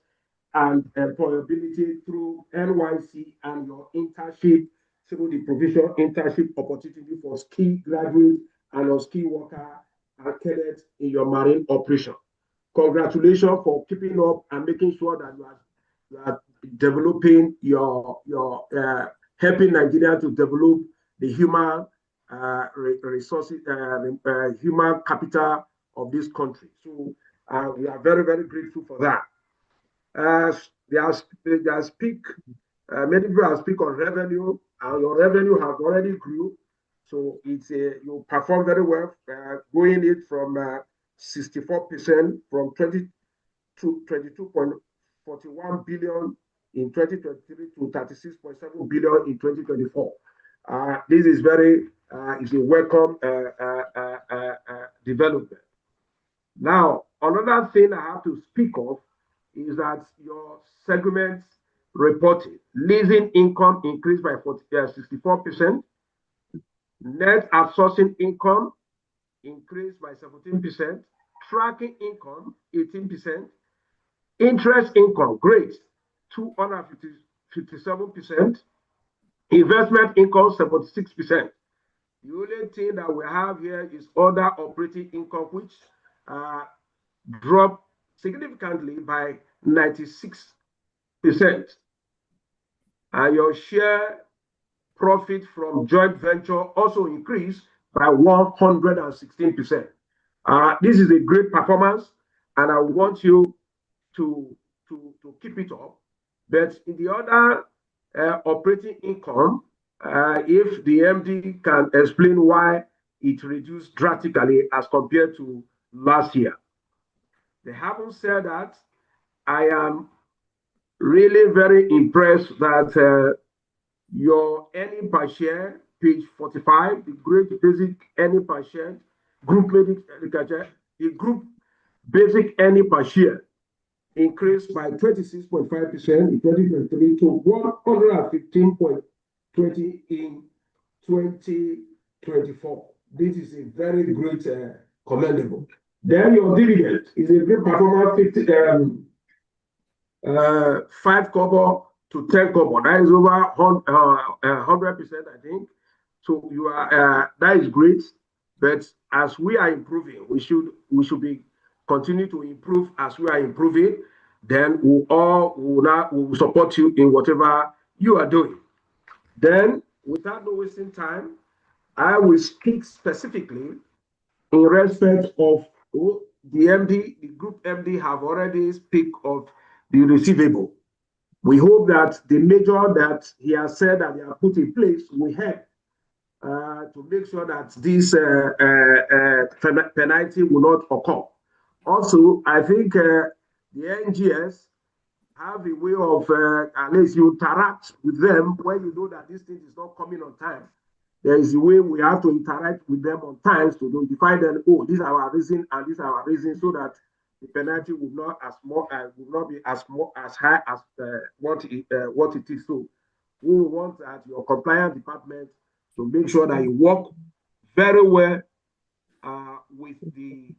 and employability through NYC and your internship through the provision internship opportunity for skilled graduates and unskilled workers and cadets in your marine operation. Congratulations for keeping up and making sure that you are developing helping Nigeria to develop the human resources, human capital of this country. So we are very, very grateful for that. Many people have speak on revenue, and your revenue has already grew. So you perform very well, going it from 64% from 20 to 22.41 billion in 2023 to 36.7 billion in 2024. This is is a welcome development. Now, another thing I have to speak of is that your segments reported leasing income increased by 64%, net outsourcing income increased by 17%, tracking income 18%, interest income great 257%, investment income 76%. The only thing that we have here is other operating income, which dropped significantly by 96%. And your share profit from joint venture also increased by 116%. This is a great performance, and I want you to keep it up. But in the other operating income, if the MD can explain why it reduced drastically as compared to last year. They haven't said that. I am really very impressed that your earning per share, page 45, the great basic earning per share, the group basic earning per share increased by 26.5% in 2023 to 115.20 in 2024. This is a very great commendable. Then your dividend is a great performance, 5 kobo to 10 kobo. That is over 100%, I think. So you are that is great. But as we are improving, we should be continue to improve as we are improving. Then we will support you in whatever you are doing. Then, without no wasting time, I will speak specifically in respect of the MD, the group MD have already speak of the receivable. We hope that the measure that he has said that he has put in place will help to make sure that this penalty will not occur. Also, I think the NGS have a way of at least you interact with them when you know that this thing is not coming on time. There is a way we have to interact with them on time to notify them, oh, these are our reason and these are our reasons, so that the penalty will not be as high as what it is. So we want at your compliance department to make sure that you work very well with the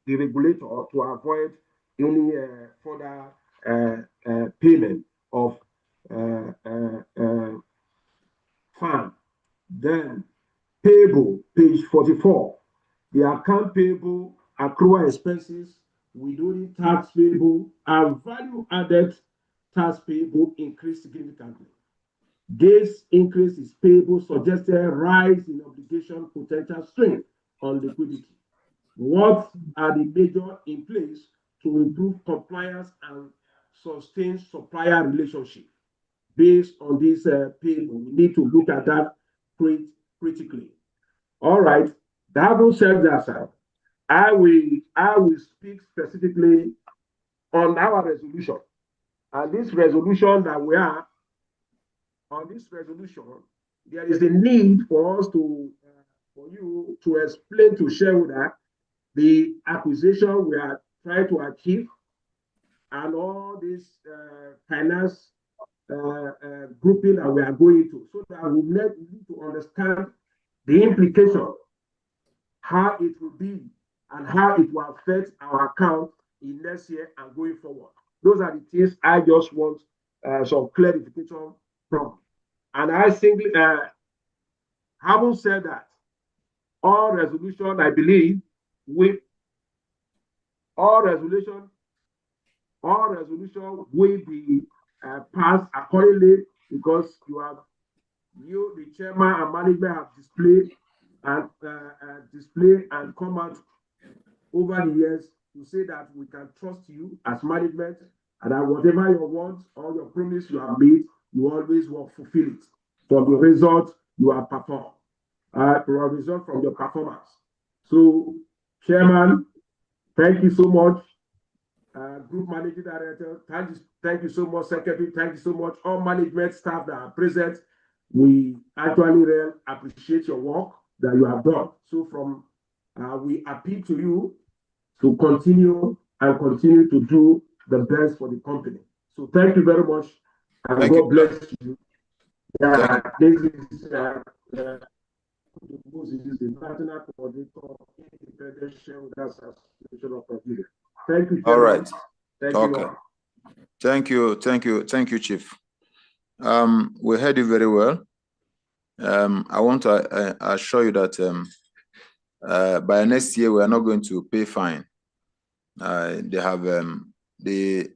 regulator to avoid any further payment of fine. Then payable, page 44. The account payable, accrual expenses, withholding tax payable, and value added tax payable increased significantly. This increase is payable suggested rise in obligation potential strain on liquidity. What are the measures in place to improve compliance and sustain supplier relationship? Based on this payable, we need to look at that critically. All right. Having said that, sir, I will speak specifically on our resolution. And this resolution that we are on this resolution, there is a need for us to for you to explain to shareholder the acquisition we are trying to achieve and all this finance grouping that we are going to, so that we need to understand the implication, how it will be, and how it will affect our account in next year and going forward. Those are the things I just want some clarification from. And I simply, having said that, all resolution, I believe, all resolution will be passed accordingly, because the chairman and management have displayed and come out over the years to say that we can trust you as management, and that whatever you want or your promise you have made, you always will fulfill it from the result you have performed, result from your performance. So, Chairman, thank you so much. Group Managing Director, thank you so much, Secretary, thank you so much, all management staff that are present. We actually really appreciate your work that you have done. So we appeal to you to continue to do the best for the company. So thank you very much, and thank God bless you. This is the National Coordinator Independent Shareholders Association of Nigeria. Thank you. All right. Thank okay. you all. Thank you, Chief. We heard you very well. I want to assure you that by next year we are not going to pay fine. They have the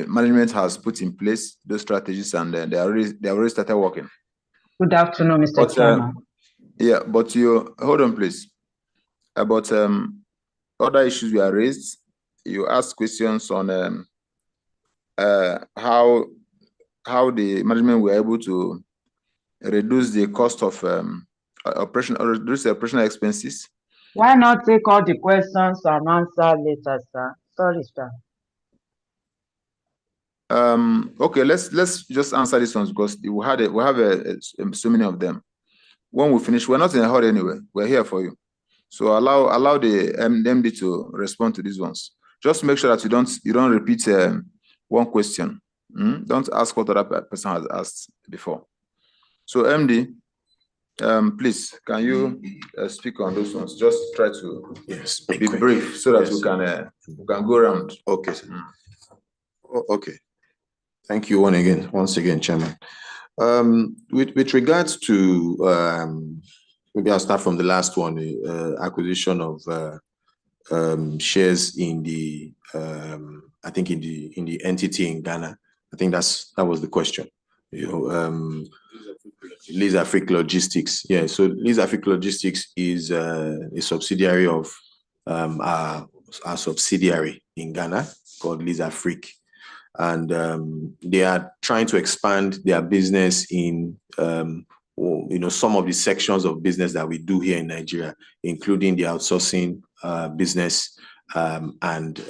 management has put in place those strategies, and they already started working. Good afternoon, Mr. Chairman. Yeah, but you hold on, please. About other issues we are raised. You asked questions on how the management were able to reduce the cost of reduce the operational expenses. Why not take all the questions and answer later, sir? Sorry, sir. Okay, let's just answer these ones, because we have so many of them. When we finish, we're not in a hurry anyway. We're here for you. So allow the MD to respond to these ones. Just make sure that you don't repeat one question. Don't ask what other person has asked before. So MD, please, can you speak on those ones? Just try to be brief so that we can go around. Okay. Okay. Thank you once again, Chairman. With regards to maybe I'll start from the last one, acquisition of shares in the I think in the entity in Ghana. I think that was the question. Lease Afrique Logistics. Yeah, so Lease Afrique Logistics is a subsidiary of our subsidiary in Ghana called Lease Afrique. And they are trying to expand their business in some of the sections of business that we do here in Nigeria, including the outsourcing business and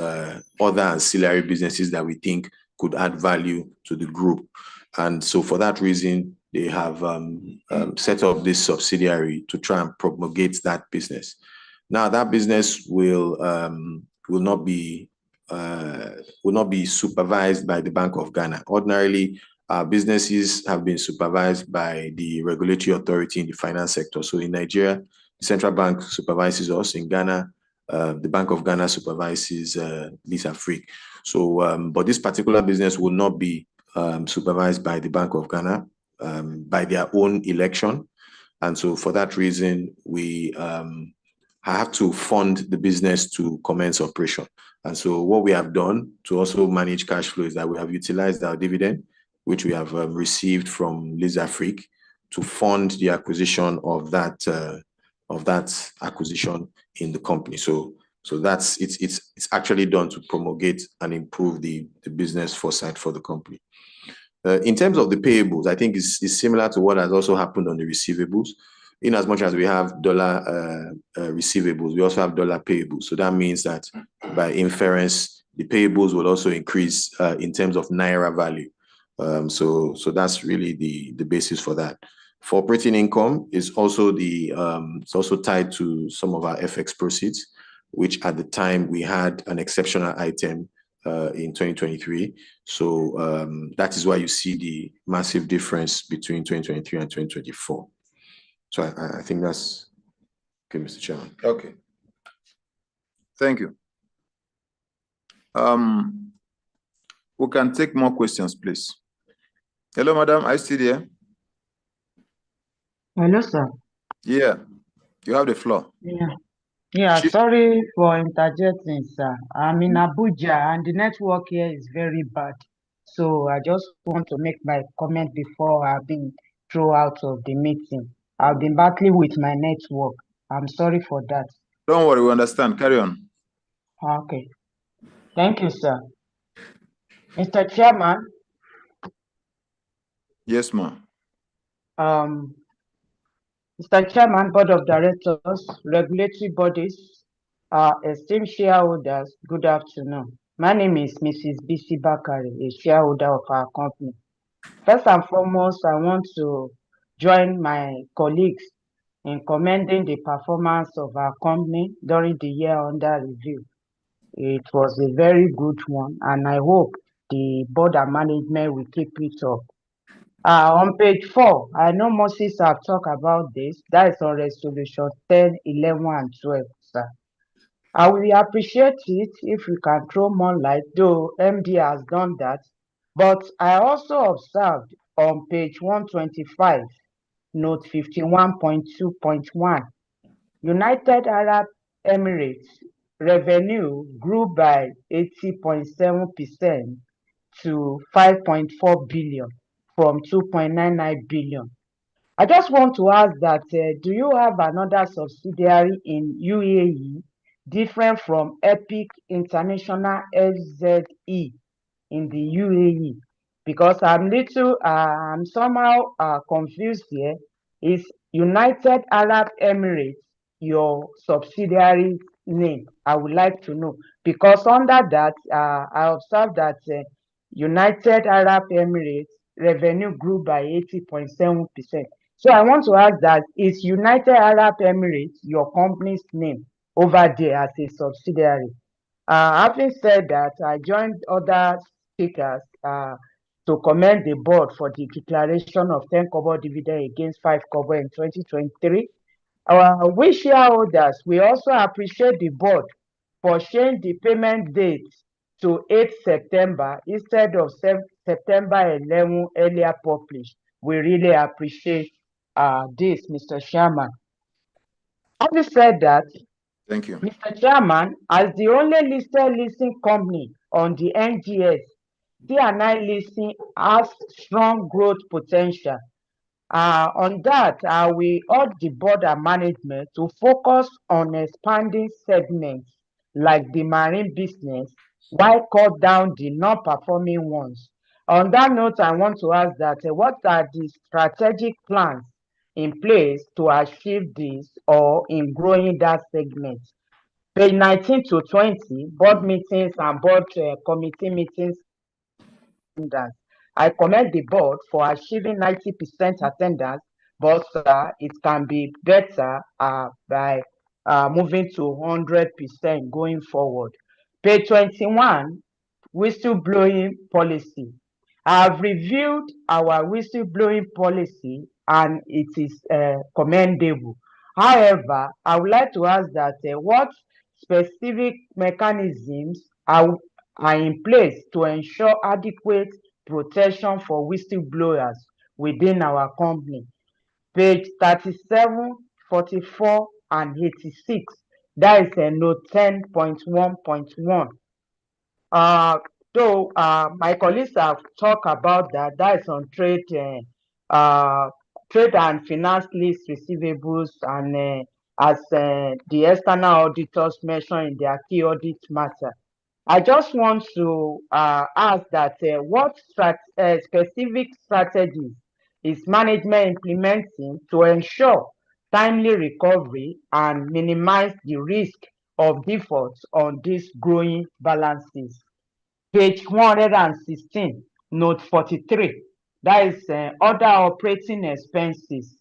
other ancillary businesses that we think could add value to the group. And so for that reason, they have set up this subsidiary to try and promulgate that business. Now that business will not be supervised by the Bank of Ghana. Ordinarily, our businesses have been supervised by the regulatory authority in the finance sector. So in Nigeria, the central bank supervises us. In Ghana, the Bank of Ghana supervises Lease Afrique. So, but this particular business will not be supervised by the Bank of Ghana by their own election. And so for that reason, we have to fund the business to commence operation. And so what we have done to also manage cash flow is that we have utilized our dividend, which we have received from Lease Afrique, to fund the acquisition of that acquisition in the company. So that's it's actually done to promulgate and improve the business foresight for the company. In terms of the payables, I think it's similar to what has also happened on the receivables. In as much as we have dollar receivables, we also have dollar payables. So that means that by inference, the payables will also increase in terms of Naira value. So that's really the basis for that. For operating income is also it's also tied to some of our FX proceeds, which at the time we had an exceptional item in 2023. So that is why you see the massive difference between 2023 and 2024. So I think that's okay, Mr. Chairman. Okay. Thank you. We can take more questions, please. Hello, madam. Are you still there? Hello, sir. Yeah, you have the floor. Yeah, sorry for interjecting, sir. I'm in Abuja and the network here is very bad. So I just want to make my comment before I've been thrown out of the meeting. I've been battling with my network. I'm sorry for that. Don't worry, we understand. Carry on. Okay. Thank you, sir. Mr. Chairman. Yes, ma'am. Mr. Chairman, Board of Directors, regulatory bodies, esteemed shareholders, good afternoon. My name is Mrs. Bisi Bakari, a shareholder of our company. First and foremost, I want to join my colleagues in commending the performance of our company during the year under review. It was a very good one, and I hope the board and management will keep it up. On page 4, I know Moses have talked about this. That is on resolution 10, 11, and 12, sir. I will appreciate it if we can throw more light, though MD has done that. But I also observed on page 125, note 51.2.1, United Arab Emirates revenue grew by 80.7% to 5.4 billion from 2.99 billion. I just want to ask that, do you have another subsidiary in UAE different from Epic International FZE in the UAE? Because I'm somehow confused here. Is United Arab Emirates your subsidiary name? I would like to know, because under that, I observed that United Arab Emirates revenue grew by 80.7%. So I want to ask that, is United Arab Emirates your company's name over there as a subsidiary? Having said that, I joined other speakers to commend the board for the declaration of 10 kobo dividend against 5 kobo in 2023. We shareholders, we also appreciate the board for changing the payment date to 8 September instead of September 11 earlier published. We really appreciate this, Mr. Chairman. Having said that, thank you, Mr. Chairman, as the only listed leasing company on the NGS, C&I Leasing has strong growth potential. On that, we urge the board and management to focus on expanding segments like the marine business while cut down the non-performing ones. On that note, I want to ask that what are the strategic plans in place to achieve this or in growing that segment? Page 19 to 20, board meetings and board committee meetings attendance. I commend the board for achieving 90% attendance, but it can be better by moving to 100% going forward. Page 21, whistleblowing policy. I have reviewed our whistleblowing policy and it is commendable. However, I would like to ask that what specific mechanisms are in place to ensure adequate protection for whistleblowers within our company. Page 37, 44, and 86. That is note 10.1.1. Though my colleagues have talked about that, that is on trade and finance lease receivables, and as the external auditors mentioned in their key audit matter. I just want to ask that what specific strategies is management implementing to ensure timely recovery and minimize the risk of defaults on these growing balances? Page 116, note 43, that is other operating expenses.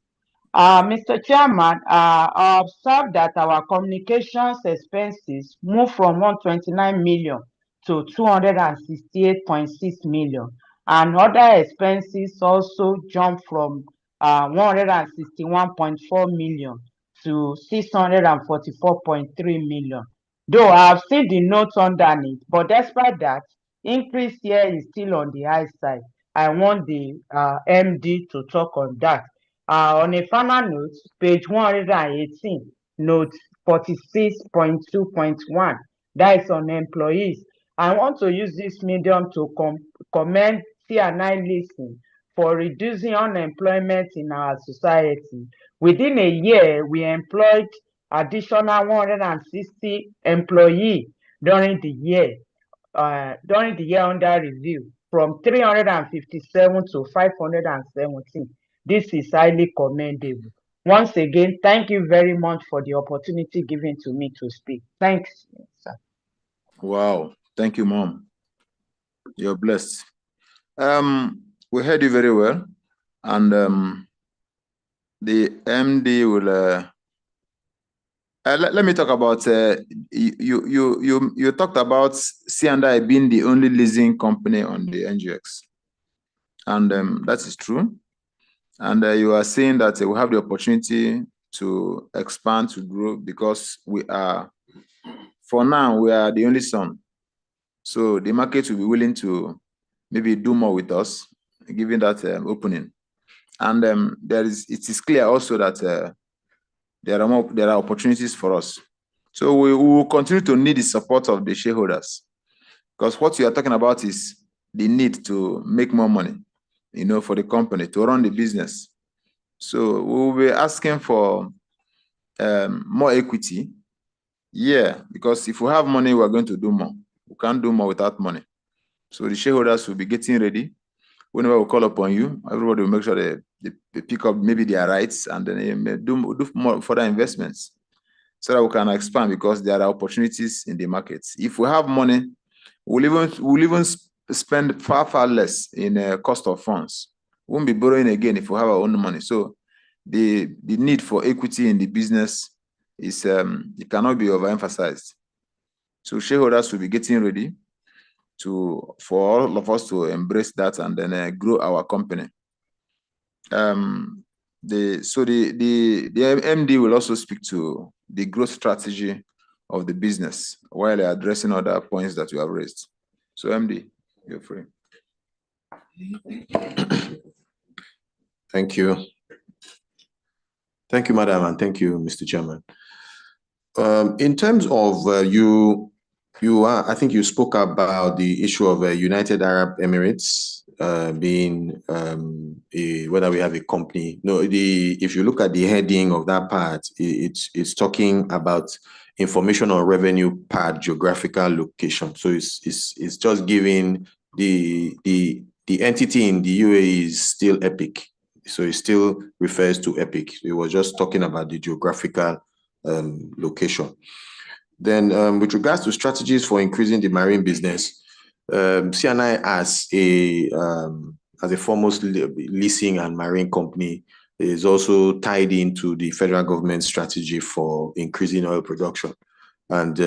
Mr. Chairman, I observed that our communications expenses moved from 129 million to 268.6 million, and other expenses also jumped from 161.4 million to 644.3 million. Though I have seen the notes underneath, but despite that, increase here is still on the high side. I want the MD to talk on that. On a final note, page 118, note 46.2.1, that is on employees. I want to use this medium to commend C&I Leasing for reducing unemployment in our society. Within a year, we employed additional 160 employees during the year under review, from 357 to 517. This is highly commendable. Once again, thank you very much for the opportunity given to me to speak. Thanks, sir. Wow, thank you, Mom. You're blessed. We heard you very well, and the MD will. Let me talk about you talked about C&I being the only leasing company on the NGX, and that is true. And you are saying that we have the opportunity to expand, to grow, because we are, for now, we are the only son. So the market will be willing to maybe do more with us, given that opening. And it is clear also that there are opportunities for us. So we will continue to need the support of the shareholders, because what you are talking about is the need to make more money, for the company to run the business. So we will be asking for more equity. Yeah, because if we have money, we are going to do more. We can't do more without money. So the shareholders will be getting ready. Whenever we call upon you, everybody will make sure they pick up maybe their rights, and then they may do more further investments so that we can expand, because there are opportunities in the markets. If we have money, we'll even spend far less in cost of funds. We won't be borrowing again if we have our own money. So the need for equity in the business is it cannot be overemphasized. So shareholders will be getting ready for all of us to embrace that and then grow our company. The MD will also speak to the growth strategy of the business while addressing other points that you have raised. So MD, you're free. Thank you. Thank you, Madam, and thank you, Mr. Chairman. In terms of I think you spoke about the issue of United Arab Emirates being whether we have a company. No, if you look at the heading of that part, it's talking about information on revenue per geographical location. So it's just giving the entity in the UAE is still EPIC. So it still refers to EPIC. It was just talking about the geographical location. Then with regards to strategies for increasing the marine business, C&I as a foremost leasing and marine company is also tied into the federal government strategy for increasing oil production. And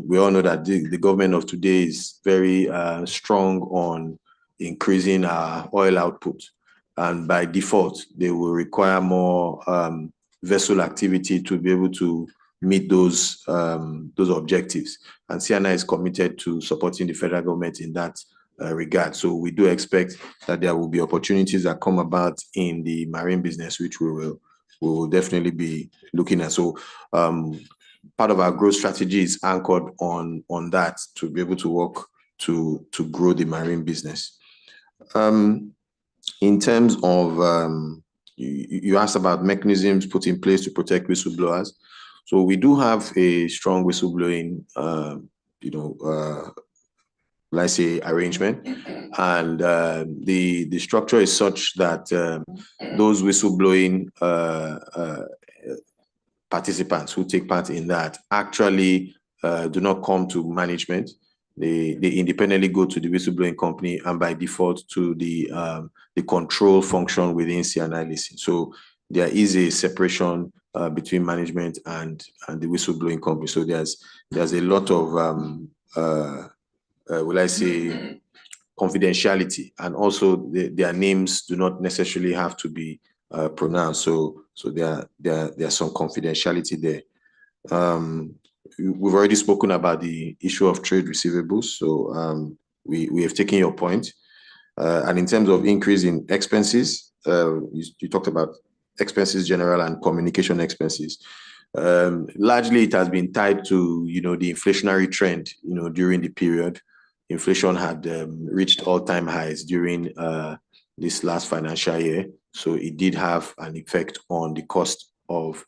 we all know that the government of today is very strong on increasing our oil output. And by default, they will require more vessel activity to be able to meet those objectives. And C&I is committed to supporting the federal government in that regard. So we do expect that there will be opportunities that come about in the marine business, which we will definitely be looking at. So part of our growth strategy is anchored on that to be able to work to grow the marine business. In terms of you asked about mechanisms put in place to protect whistleblowers. So we do have a strong whistleblowing, let's say, arrangement, and the structure is such that those whistleblowing participants who take part in that actually do not come to management. They independently go to the whistleblowing company and by default to the control function within C&I Leasing. So there is a separation between management and the whistleblowing company. So there's a lot of will I say confidentiality, and also their names do not necessarily have to be pronounced. So there's some confidentiality there. We've already spoken about the issue of trade receivables. So we have taken your point. And in terms of increase in expenses, you talked about expenses general and communication expenses. Largely, it has been tied to the inflationary trend. During the period, inflation had reached all-time highs during this last financial year. So it did have an effect on the cost of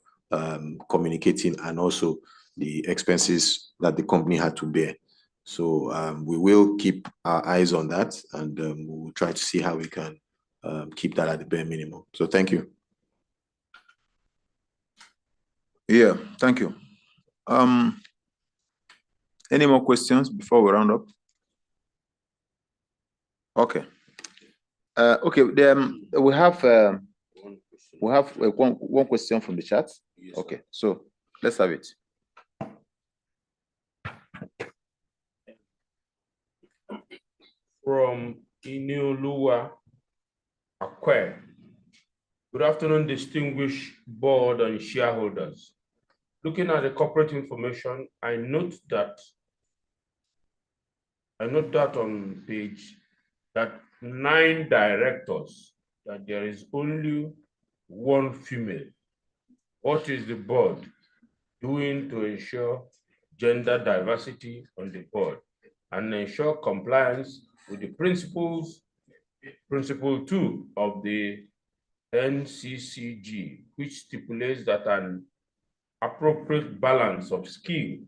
communicating and also the expenses that the company had to bear. So we will keep our eyes on that, and we will try to see how we can keep that at the bare minimum. So thank you. Yeah, thank you. Any more questions before we round up? Okay. Okay. We have one question from the chat. Okay, so let's have it. From Inioluwa Akwe. Good afternoon, distinguished board and shareholders. Looking at the corporate information, I note that on page 9 directors, that there is only one female. What is the board doing to ensure gender diversity on the board and ensure compliance with the principle 2 of the NCCG, which stipulates that an appropriate balance of skill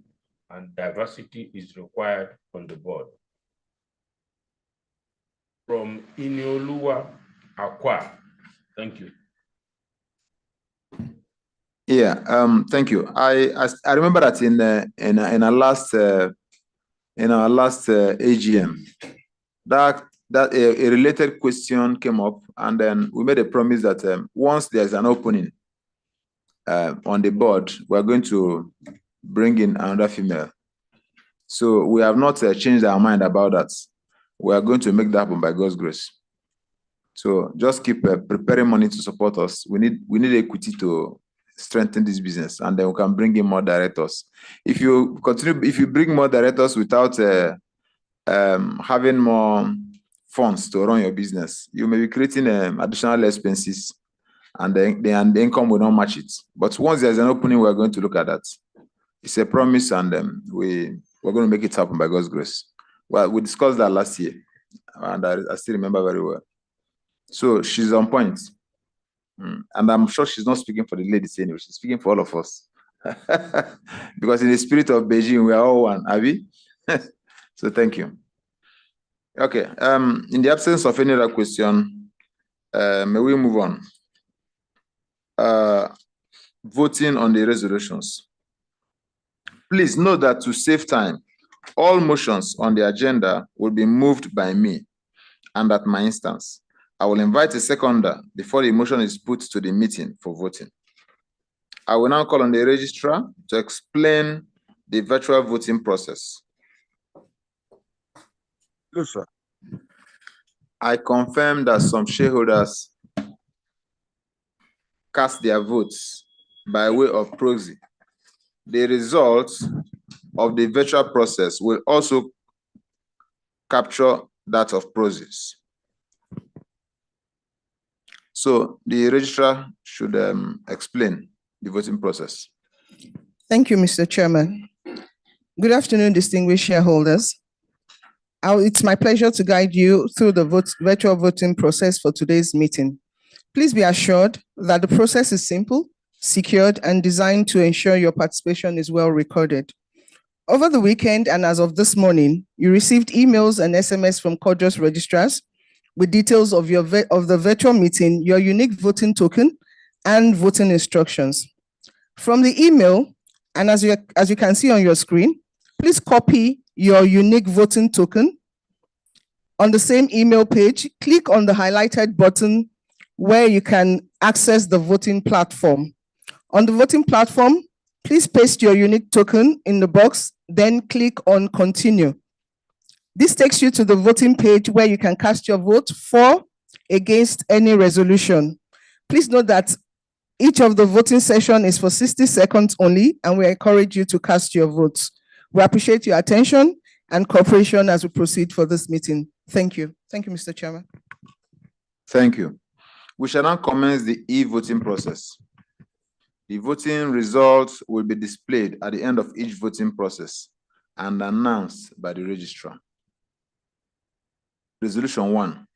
and diversity is required on the board? From Inioluwa Akwa. Thank you. Yeah, thank you. I remember that in our last AGM, that a related question came up, and then we made a promise that once there's an opening on the board, we're going to bring in another female. So we have not changed our mind about that. We are going to make that happen by God's grace. So just keep preparing money to support us. We need equity to strengthen this business, and then we can bring in more directors. If you bring more directors without having more funds to run your business, you may be creating additional expenses, and the income will not match it. But once there's an opening, we're going to look at that. It's a promise, and we're going to make it happen by God's grace. Well, we discussed that last year, and I still remember very well. So she's on point. And I'm sure she's not speaking for the ladies anyway. She's speaking for all of us. Because in the spirit of Beijing, we are all one, Abi. So thank you. Okay. In the absence of any other question, may we move on? Voting on the resolutions. Please note that to save time, All motions on the agenda will be moved by me, and at my instance, I will invite a seconder before the motion is put to the meeting for voting. I will now call on the registrar to explain the virtual voting process. Yes, sir. I confirm that some shareholders cast their votes by way of proxy. The results of the virtual process will also capture that of proxies. So the registrar should explain the voting process. Thank you, Mr. Chairman. Good afternoon, distinguished shareholders. It's my pleasure to guide you through the virtual voting process for today's meeting. Please be assured that the process is simple, secured, and designed to ensure your participation is well recorded. Over the weekend and as of this morning, you received emails and SMS from Codros registrars with details of the virtual meeting, your unique voting token, and voting instructions. From the email, and as you can see on your screen, please copy your unique voting token. On the same email page, click on the highlighted button where you can access the voting platform. On the voting platform, please paste your unique token in the box, then click on continue. This takes you to the voting page where you can cast your vote for, against any resolution. Please note that each of the voting session is for 60 seconds only, and we encourage you to cast your votes. We appreciate your attention and cooperation as we proceed for this meeting. Thank you. Thank you, Mr. Chairman. Thank you. We shall now commence the e-voting process. The voting results will be displayed at the end of each voting process and announced by the registrar. Resolution 1.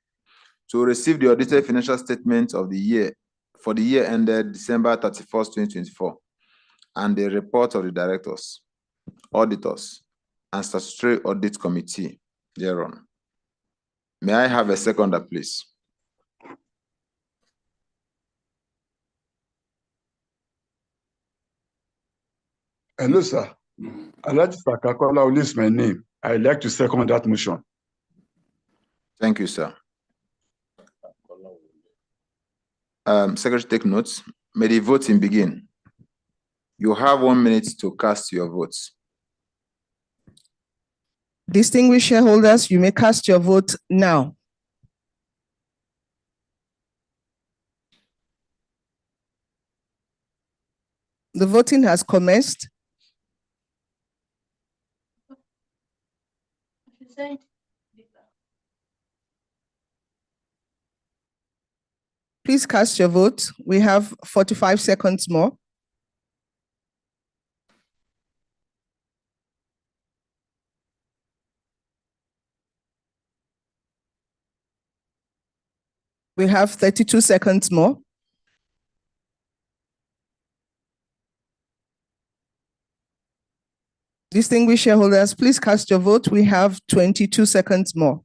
To receive the audited financial statement of the year for the year ended December 31st, 2024, and the report of the directors, auditors, and statutory audit committee thereon. May I have a seconder, please? Hello, sir. Alhaji Sakakola is my name. I'd like to second that motion. Thank you, sir. Secretary, take notes. May the voting begin. You have 1 minute to cast your votes. Distinguished shareholders, you may cast your vote now. The voting has commenced. Please cast your vote. We have 45 seconds more. We have 32 seconds more. Distinguished shareholders, please cast your vote. We have 22 seconds more.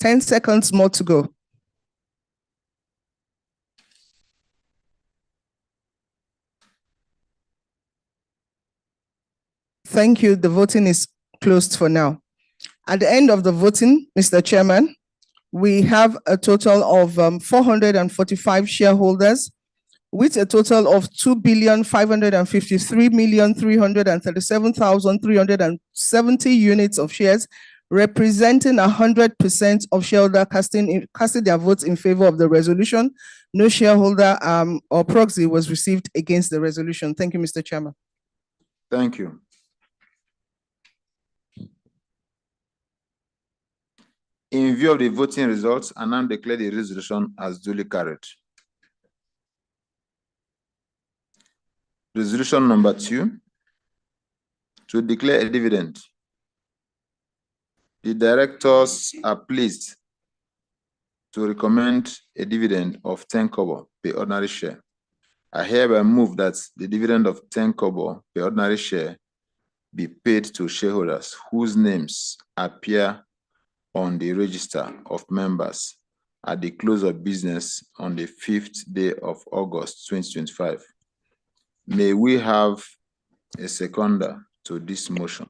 Ten seconds more to go. Thank you. The voting is closed for now. At the end of the voting, Mr. Chairman, we have a total of 445 shareholders with a total of 2,553,337,370 units of shares, representing 100% of shareholders casting their votes in favor of the resolution. No shareholder or proxy was received against the resolution. Thank you, Mr. Chairman. Thank you. In view of the voting results, I now declare the resolution as duly carried. Resolution number 2, to declare a dividend. The directors are pleased to recommend a dividend of 10 kobo per ordinary share. I hereby move that the dividend of 10 kobo per ordinary share be paid to shareholders whose names appear on the register of members at the close of business on the 5th day of August 2025. May we have a seconder to this motion?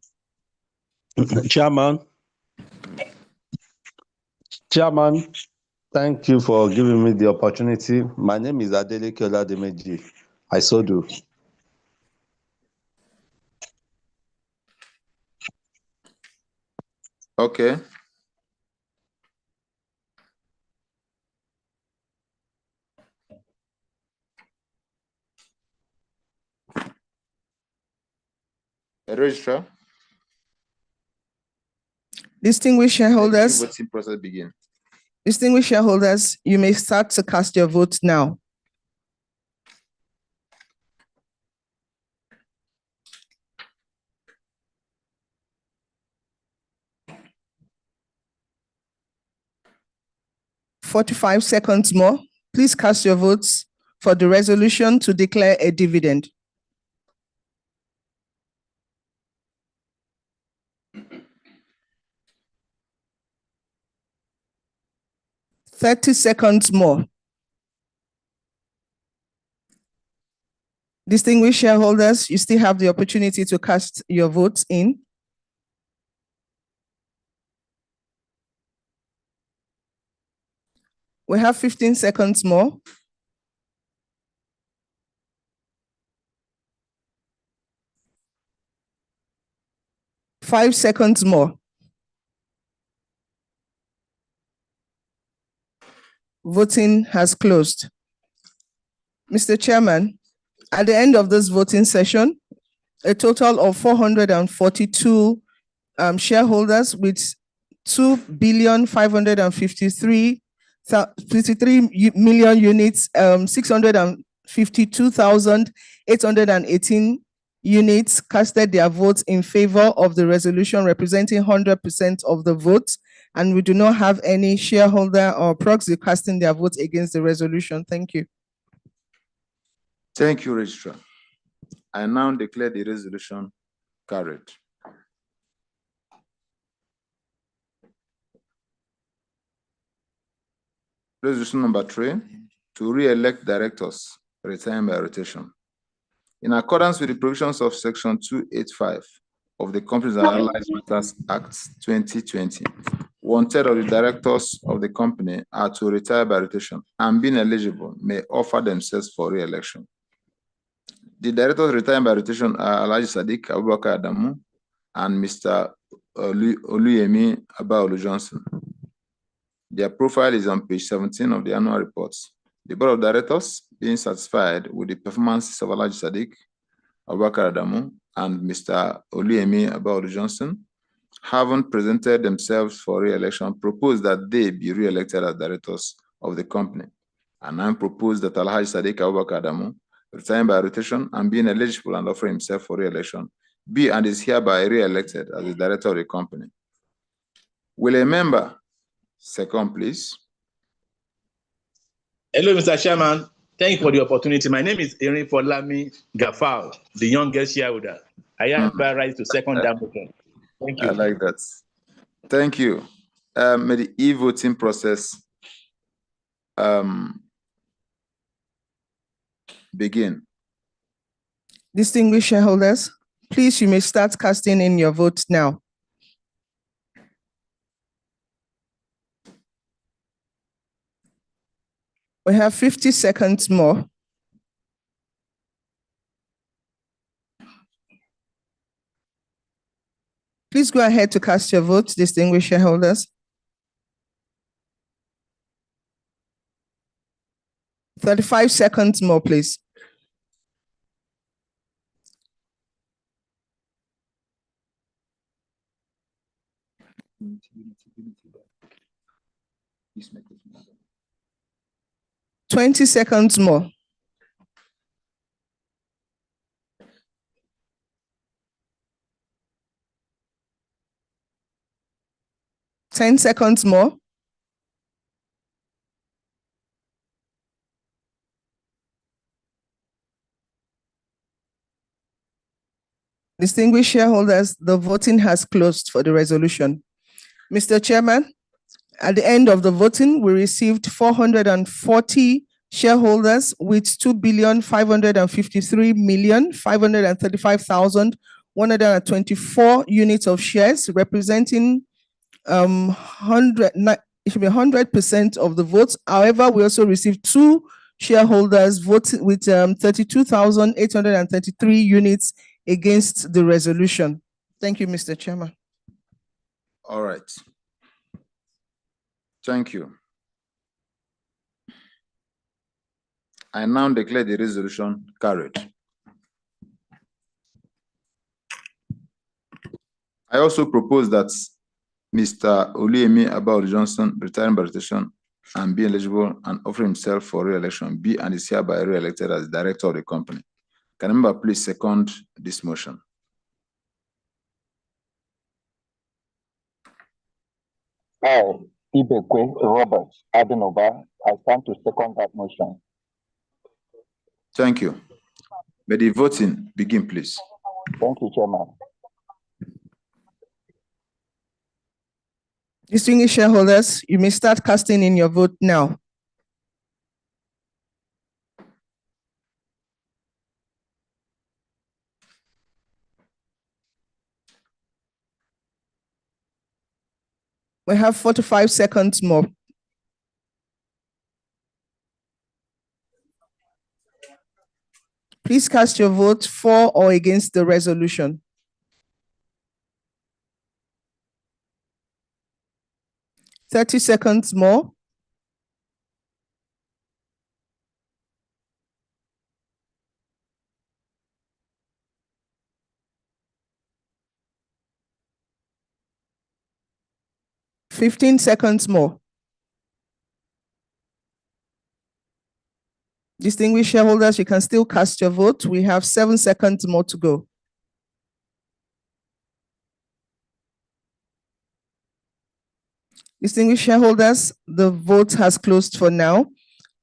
Chairman, thank you for giving me the opportunity. My name is Adeleke Olademeji. I so do. Okay. Registrar. Distinguished shareholders. Let the voting process begin. Distinguished shareholders, you may start to cast your votes now. "45 seconds more. Please cast your votes for the resolution to declare a dividend. "30 seconds more. Distinguished shareholders, you still have the opportunity to cast your votes in. We have 15 seconds more. Five seconds more. Voting has closed. Mr. Chairman, at the end of this voting session, a total of 442 shareholders with 2,553,000 units, 652,818 units casted their votes in favor of the resolution, representing 100% of the votes, and we do not have any shareholder or proxy casting their votes against the resolution. Thank you. Thank you, Registrar. I now declare the resolution carried. Resolution number 3, to re-elect directors retiring by rotation. In accordance with the provisions of Section 285 of the Companies and Allied Matters Act 2020, 1/3 of the directors of the company are to retire by rotation and, being eligible, may offer themselves for re-election. The directors retiring by rotation are Alhaji Sadiq Abubakar Adamu and Mr. Oluyemi Abaolu Johnson. Their profile is on page 17 of the annual reports. The board of directors, being satisfied with the performances of Alhaji Sadiq Abubakar Adamu and Mr. Oluyemi Abaolu Johnson, having presented themselves for re-election, propose that they be re-elected as directors of the company. And I propose that Alhaji Sadiq Abubakar Adamu, retiring by rotation and being eligible and offering himself for re-election, be and is hereby re-elected as the director of the company. Will a member second, please? Hello, Mr. Chairman. Thank you for the opportunity. My name is Erin Folami Gafal, the youngest shareholder. I hereby rise to second that motion. Thank you. I like that. Thank you. May the e-voting process begin. Distinguished shareholders, please, you may start casting in your votes now. We have 50 seconds more. Please go ahead to cast your votes, distinguished shareholders. 35 seconds more, please. $20 seconds more. $10 seconds more. Distinguished shareholders, the voting has closed for the resolution. Mr. Chairman, At the end of the voting, we received 440 shareholders with 2,553,535,124 units of shares, representing 100% of the votes. However, we also received 2 shareholders voting with 32,833 units against the resolution. Thank you, Mr. Chairman. All right. Thank you. I now declare the resolution carried. I also propose that Mr. Oluyemi Abao Johnson, retiring by rotation and be eligible and offer himself for re-election, be and is hereby re-elected as director of the company. Can a member please second this motion? I, Ibekwe Robert Adenova, I stand to second that motion. Thank you. May the voting begin, please. Thank you, Chairman. Distinguished shareholders, you may start casting in your vote now. We have 45 seconds more. Please cast your vote for or against the resolution. Thirty seconds more. Fifteen seconds more. Distinguished shareholders, you can still cast your vote. We have 7 seconds more to go. Distinguished shareholders, the vote has closed for now.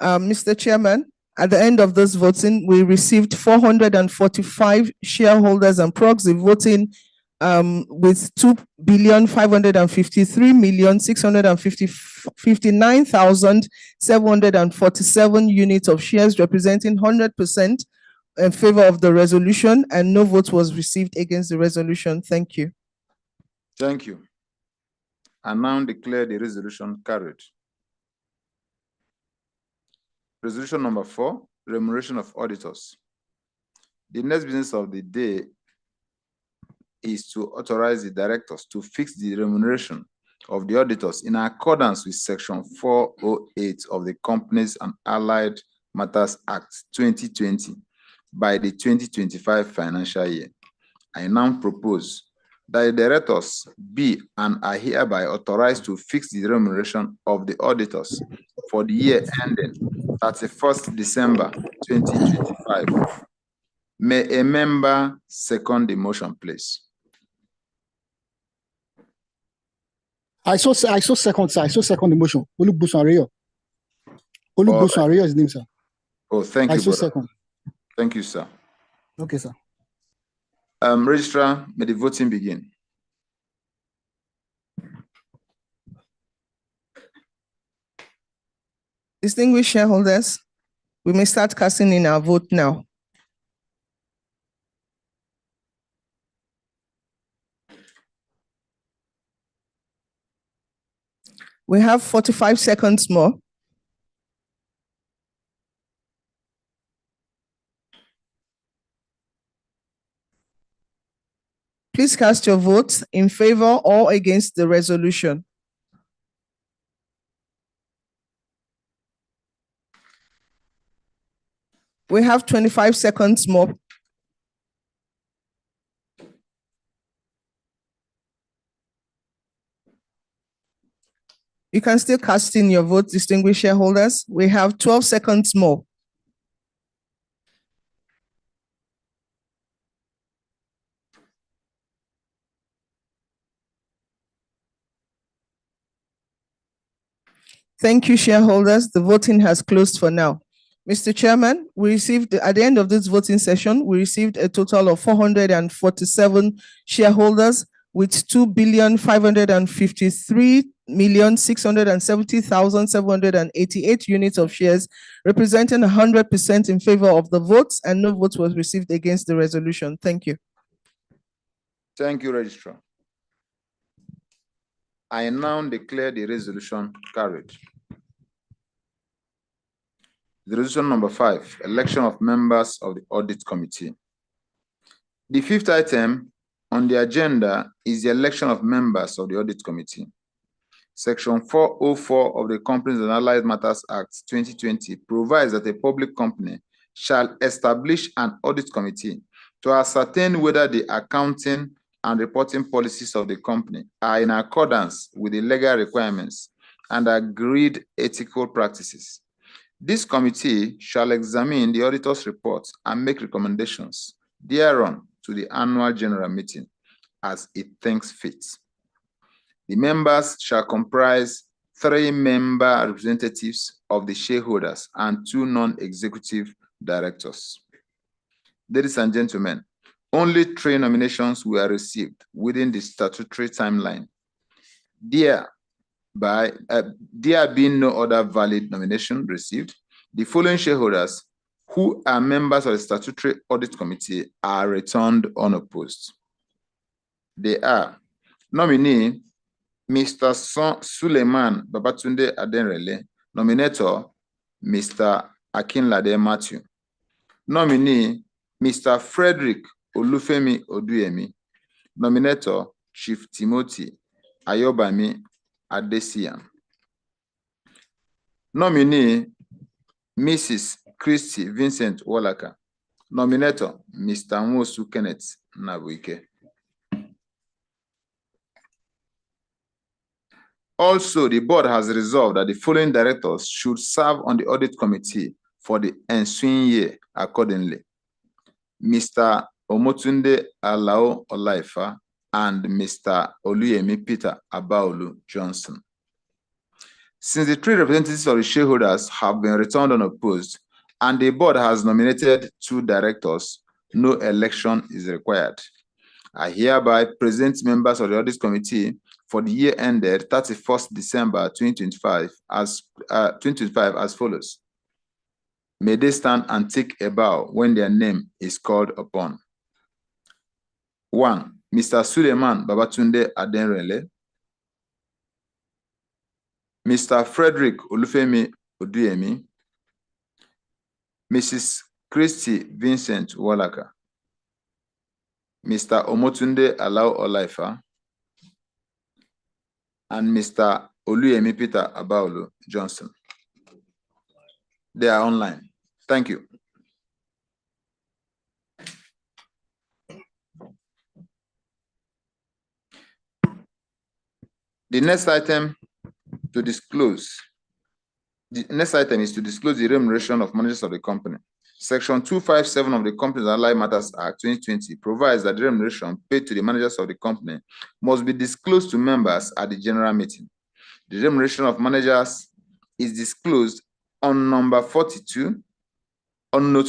Mr. Chairman, at the end of this voting, we received 445 shareholders and proxy voting with 2,553,659,747 units of shares, representing 100% in favor of the resolution, and no vote was received against the resolution. Thank you. Thank you. I now declare the resolution carried. Resolution number 4, remuneration of auditors. The next business of the day is to authorize the directors to fix the remuneration of the auditors in accordance with Section 408 of the Companies and Allied Matters Act 2020 by the 2025 financial year. I now propose that the directors be and are hereby authorized to fix the remuneration of the auditors for the year ending 31st December 2025. May a member second the motion, please? I saw second, sir. I saw second the motion. Olubusun Areyo. Olubusun Areyo is the name, sir. Oh, thank you, I saw brother. second. Thank you, sir. Okay, sir. Registrar, may the voting begin. Distinguished shareholders, we may start casting in our vote now. We have 45 seconds more. Please cast your votes in favor or against the resolution. We have 25 seconds more. You can still cast in your vote, distinguished shareholders. We have 12 seconds more. Thank you, shareholders. The voting has closed for now. Mr. Chairman, we received, at the end of this voting session, we received a total of 447 shareholders with 1,670,788 units of shares, representing 100% in favor of the votes, and no votes was received against the resolution. Thank you. Thank you, Registrar. I now declare the resolution carried. The resolution number 5, election of members of the Audit Committee. The fifth item on the agenda is the election of members of the Audit Committee. Section 404 of the Companies and Allied Matters Act 2020 provides that a public company shall establish an audit committee to ascertain whether the accounting and reporting policies of the company are in accordance with the legal requirements and agreed ethical practices. This committee shall examine the auditor's report and make recommendations thereon to the annual general meeting as it thinks fit. The members shall comprise 3 member representatives of the shareholders and 2 non-executive directors. Ladies and gentlemen, only 3 nominations were received within the statutory timeline. There being no other valid nomination received, the following shareholders who are members of the Statutory Audit Committee are returned unopposed. They are nominee Mr. Suleiman Babatunde Adenrele, nominator Mr. Akinlade Matthew, nominee Mr. Frederick Olufemi Oduyemi, nominator Chief Timothy Ayobami Adesian, nominee Mrs. Christy Vincent Walaka, nominator Mr. Nwosu Kenneth Nabuike. Also, the board has resolved that the following directors should serve on the audit committee for the ensuing year accordingly: Mr. Omotunde Alao Olaifa and Mr. Oluyemi Peter Abaolu Johnson. Since the 3 representatives of the shareholders have been returned unopposed and the board has nominated 2 directors, no election is required. I hereby present members of the audit committee for the year ended 31st December 2025 as follows. May they stand and take a bow when their name is called upon. 1. Mr. Suleiman Babatunde Adenrele, Mr. Frederick Olufemi Oduyemi, Mrs. Christy Vincent Walaka, Mr. Omotunde Alao Olaifa, and Mr. Oluyemi Peter Abaolu Johnson. They are online. Thank you. The next item is to disclose the remuneration of managers of the company. Section 257 of the Companies and Allied Matters Act 2020 provides that the remuneration paid to the managers of the company must be disclosed to members at the general meeting. The remuneration of managers is disclosed on note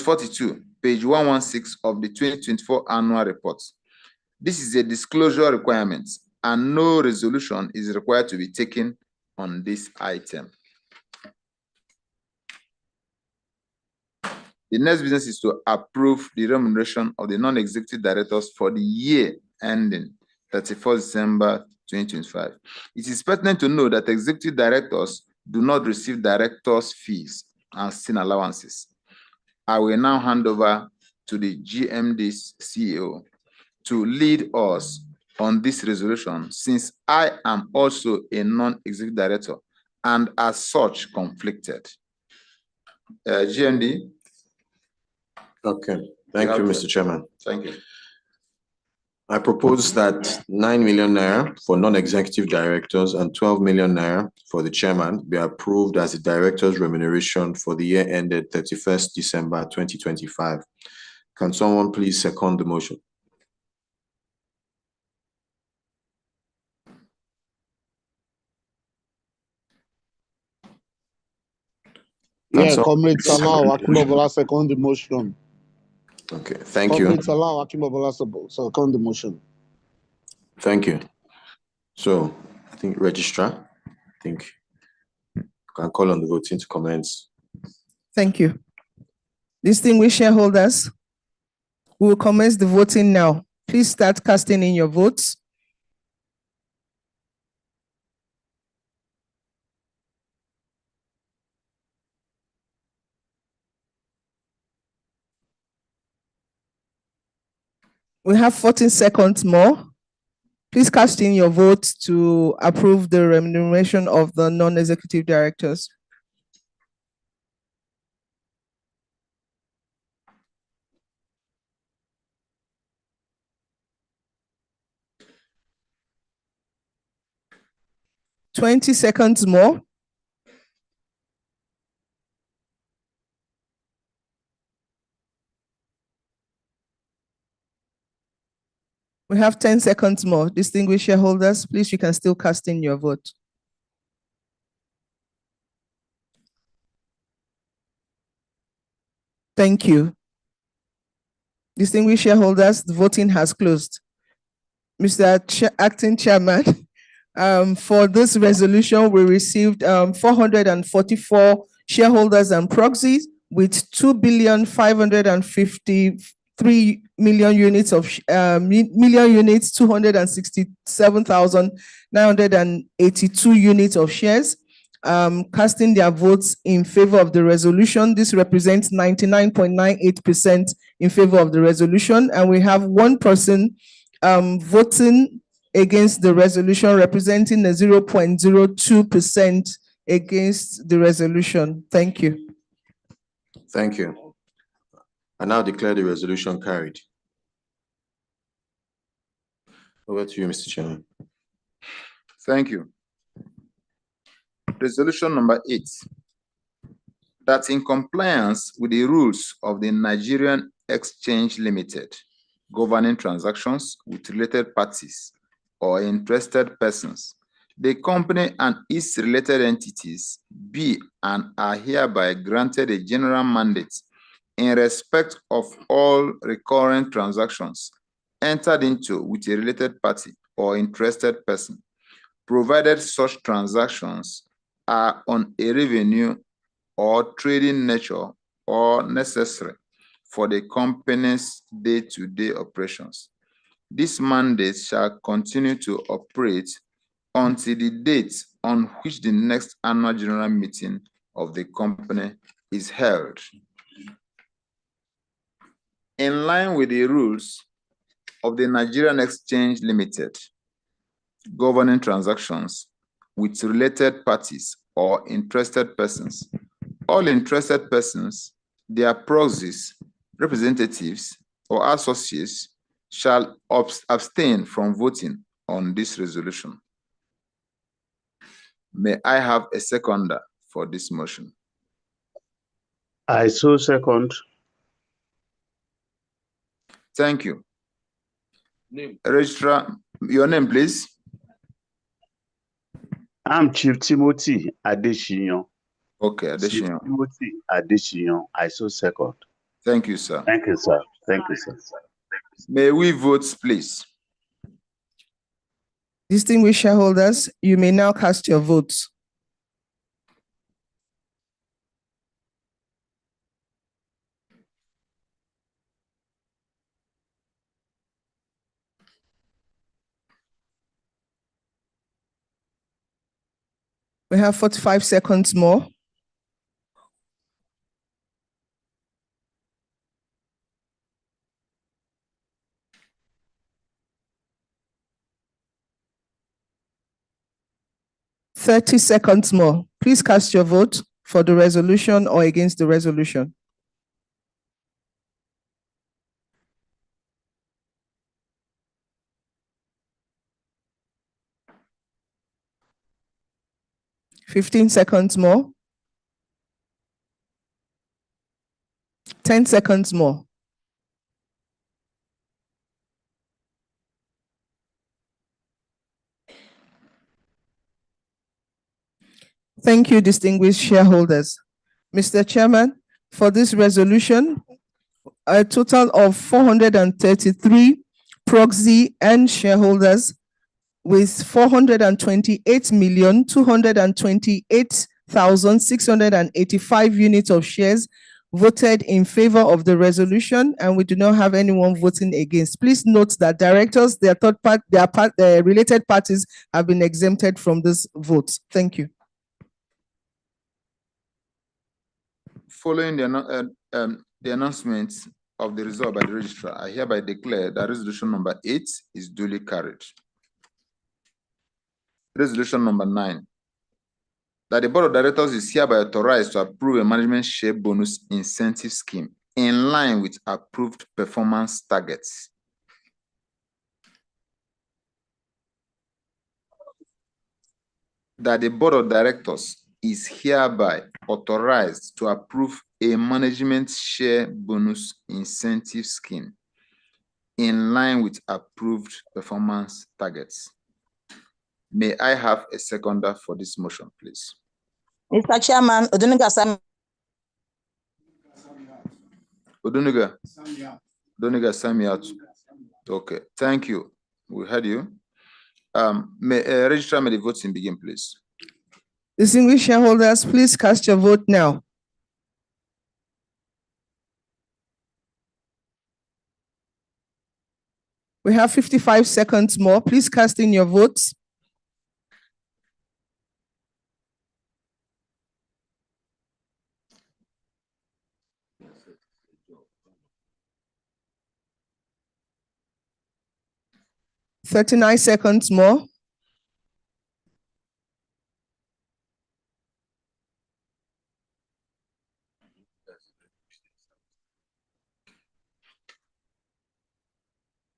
42, page 116 of the 2024 annual report. This is a disclosure requirement, and no resolution is required to be taken on this item. The next business is to approve the remuneration of the non-executive directors for the year ending 31st December 2025. It is pertinent to know that executive directors do not receive directors' fees and sin allowances. I will now hand over to the GMD's CEO to lead us on this resolution, since I am also a non-executive director and as such conflicted. GMD. Okay, thank you, Mr. Chairman. Thank you. I propose that 9 million naira for non-executive directors and 12 million naira for the chairman be approved as the director's remuneration for the year ended 31st December 2025. Can someone please second the motion? Yeah, Comrade Salah Akimobola second the motion. Okay, thank you. Comrade Salah Akimobola second the motion. Thank you. So, I think Registrar. think you can call on the voting to commence. Thank you. Distinguished shareholders, we will commence the voting now. Please start casting in your votes. We have 14 seconds more. Please cast in your votes to approve the remuneration of the non-executive directors. $20 seconds more. We have 10 seconds more. Distinguished shareholders, please, you can still cast in your vote. Thank you. Distinguished shareholders, the voting has closed. Mr. Acting Chairman, for this resolution, we received 444 shareholders and proxies with 2,553,000,000 units of 267,982 units of shares, casting their votes in favor of the resolution. This represents 99.98% in favor of the resolution, and we have one person voting against the resolution, representing a 0.02% against the resolution. Thank you. Thank you. I now declare the resolution carried. Over to you, Mr. Chairman. Thank you. Resolution number 8, that in compliance with the rules of the Nigerian Exchange Limited, governing transactions with related parties or interested persons, the company and its related entities be and are hereby granted a general mandate in respect of all recurrent transactions entered into with a related party or interested person, provided such transactions are on a revenue or trading nature or necessary for the company's day-to-day operations. This mandate shall continue to operate until the date on which the next annual general meeting of the company is held. In line with the rules of the Nigerian Exchange Limited, governing transactions with related parties or interested persons, all interested persons, their proxies, representatives, or associates shall abstain from voting on this resolution. May I have a seconder for this motion? I so second. Thank you. Registrar, your name, please. I'm Chief Timothy Adeshinyan. Okay, Adeshinyan. Chief Timothy Adeshinyan. I so second. Thank you, sir. Thank you, sir. Thank you, sir. May we vote, please? Distinguished shareholders, you may now cast your votes. We have 45 seconds more. "30 seconds more. Please cast your vote for the resolution or against the resolution. "15 seconds more. 10 seconds more. Thank you, distinguished shareholders. Mr. Chairman, for this resolution, a total of 433 proxy and shareholders with 428,228,685 units of shares voted in favor of the resolution, and we do not have anyone voting against. Please note that directors, their related parties have been exempted from this vote. Thank you. Following the announcement of the result by the registrar, I hereby declare that resolution number 8 is duly carried. Resolution number 9, that the Board of Directors is hereby authorized to approve a management share bonus incentive scheme in line with approved performance targets. That the Board of Directors is hereby authorized to approve a management share bonus incentive scheme in line with approved performance targets. May I have a seconder for this motion, please? Mr. Chairman, Odunuga Samiat. Okay, thank you. We heard you. Registrar, may the voting begin, please. Distinguished shareholders, please cast your vote now. We have 55 seconds more. Please cast in your votes. "39 seconds more.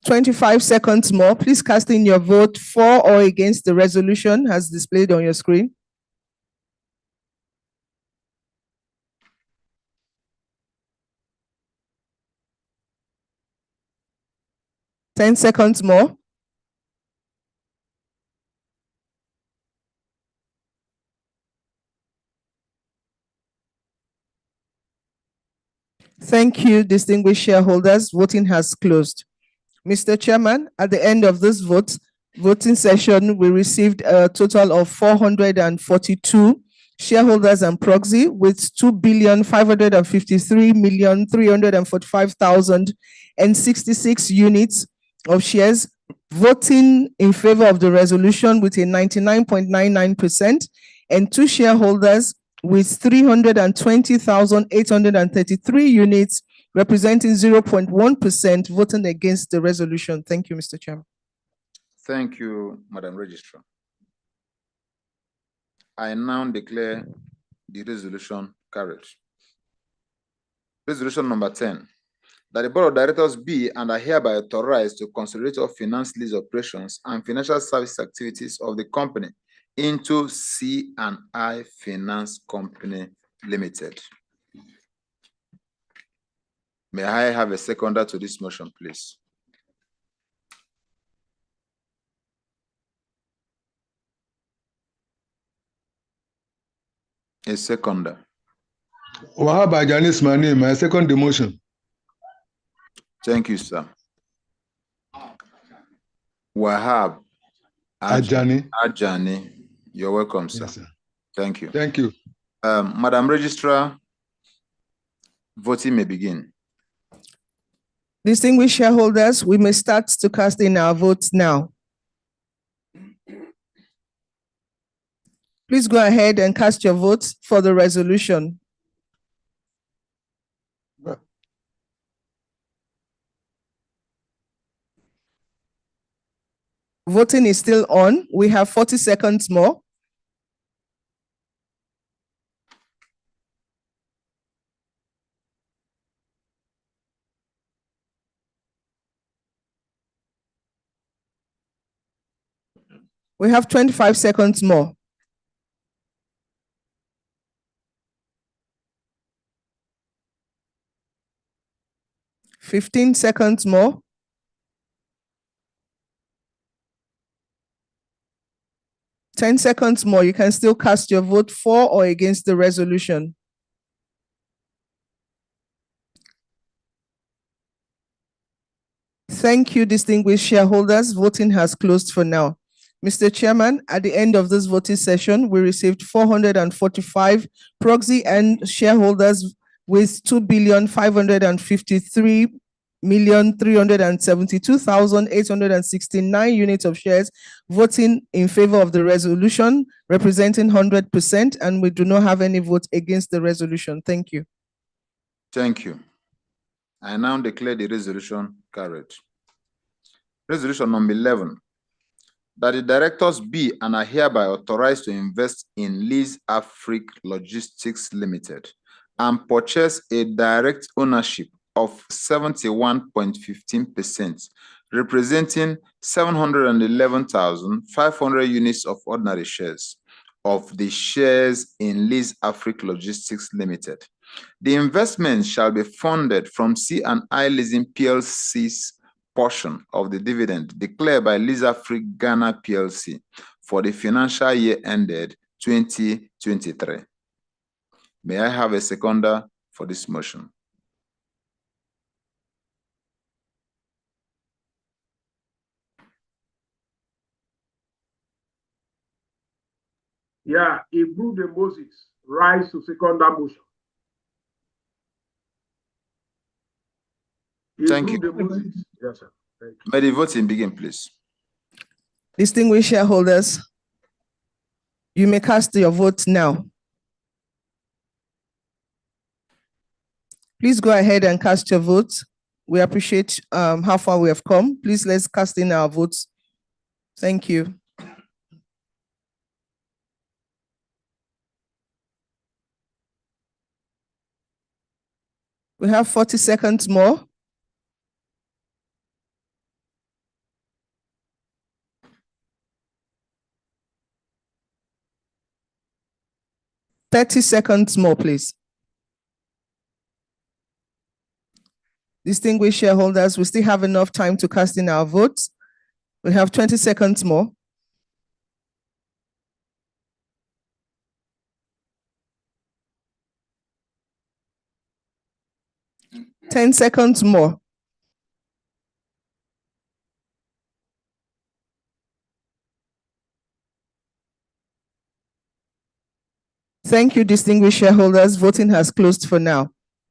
"25 seconds more. Please cast in your vote for or against the resolution as displayed on your screen. "10 seconds more. Thank you, distinguished shareholders. Voting has closed. Mr. Chairman, at the end of this voting session, we received a total of 442 shareholders and proxy with 2,553,345,066 units of shares voting in favor of the resolution with a 99.99%, and 2 shareholders with 320,833 units representing 0.1% voting against the resolution. Thank you, Mr. Chairman. Thank you, Madam Registrar. I now declare the resolution carried. Resolution number 10, that the Board of Directors be and are hereby authorized to consolidate all finance lease operations and financial service activities of the company into C&I Finance Company Limited. May I have a seconder to this motion, please? A seconder. Wahab Ajani is my name. I second the motion. Thank you, sir. Wahab Ajani. You're welcome, sir. Yes, sir. Thank you. Thank you. Madam Registrar, voting may begin. Distinguished shareholders, we may start to cast in our votes now. Please go ahead and cast your votes for the resolution. Voting is still on. We have 40 seconds more. We have 25 seconds more. "15 seconds more. "10 seconds more. You can still cast your vote for or against the resolution. Thank you, distinguished shareholders. Voting has closed for now. Mr. Chairman, at the end of this voting session, we received 445 proxy and shareholders with 2,553,372,869 units of shares voting in favor of the resolution, representing 100%, and we do not have any votes against the resolution. Thank you. Thank you. I now declare the resolution carried. Resolution number 11, that the directors be and are hereby authorized to invest in Lease Africa Logistics Limited and purchase a direct ownership of 71.15%, representing 711,500 units of ordinary shares of the shares in Lease Africa Logistics Limited. The investment shall be funded from C&I Leasing PLC's portion of the dividend declared by Lease Africa Ghana PLC for the financial year ended 2023. May I have a seconder for this motion? Yeah, Ibrude Moses, rise to second that motion. Thank you. Moses. Yes, sir. Thank you. May the voting begin, please. Distinguished shareholders, you may cast your vote now. Please go ahead and cast your votes. We appreciate how far we have come. Please let's cast in our votes. Thank you. We have 40 seconds more. "30 seconds more, please. Distinguished shareholders, we still have enough time to cast in our votes. We have 20 seconds more. "10 seconds more. Thank you, distinguished shareholders. Voting has closed for now.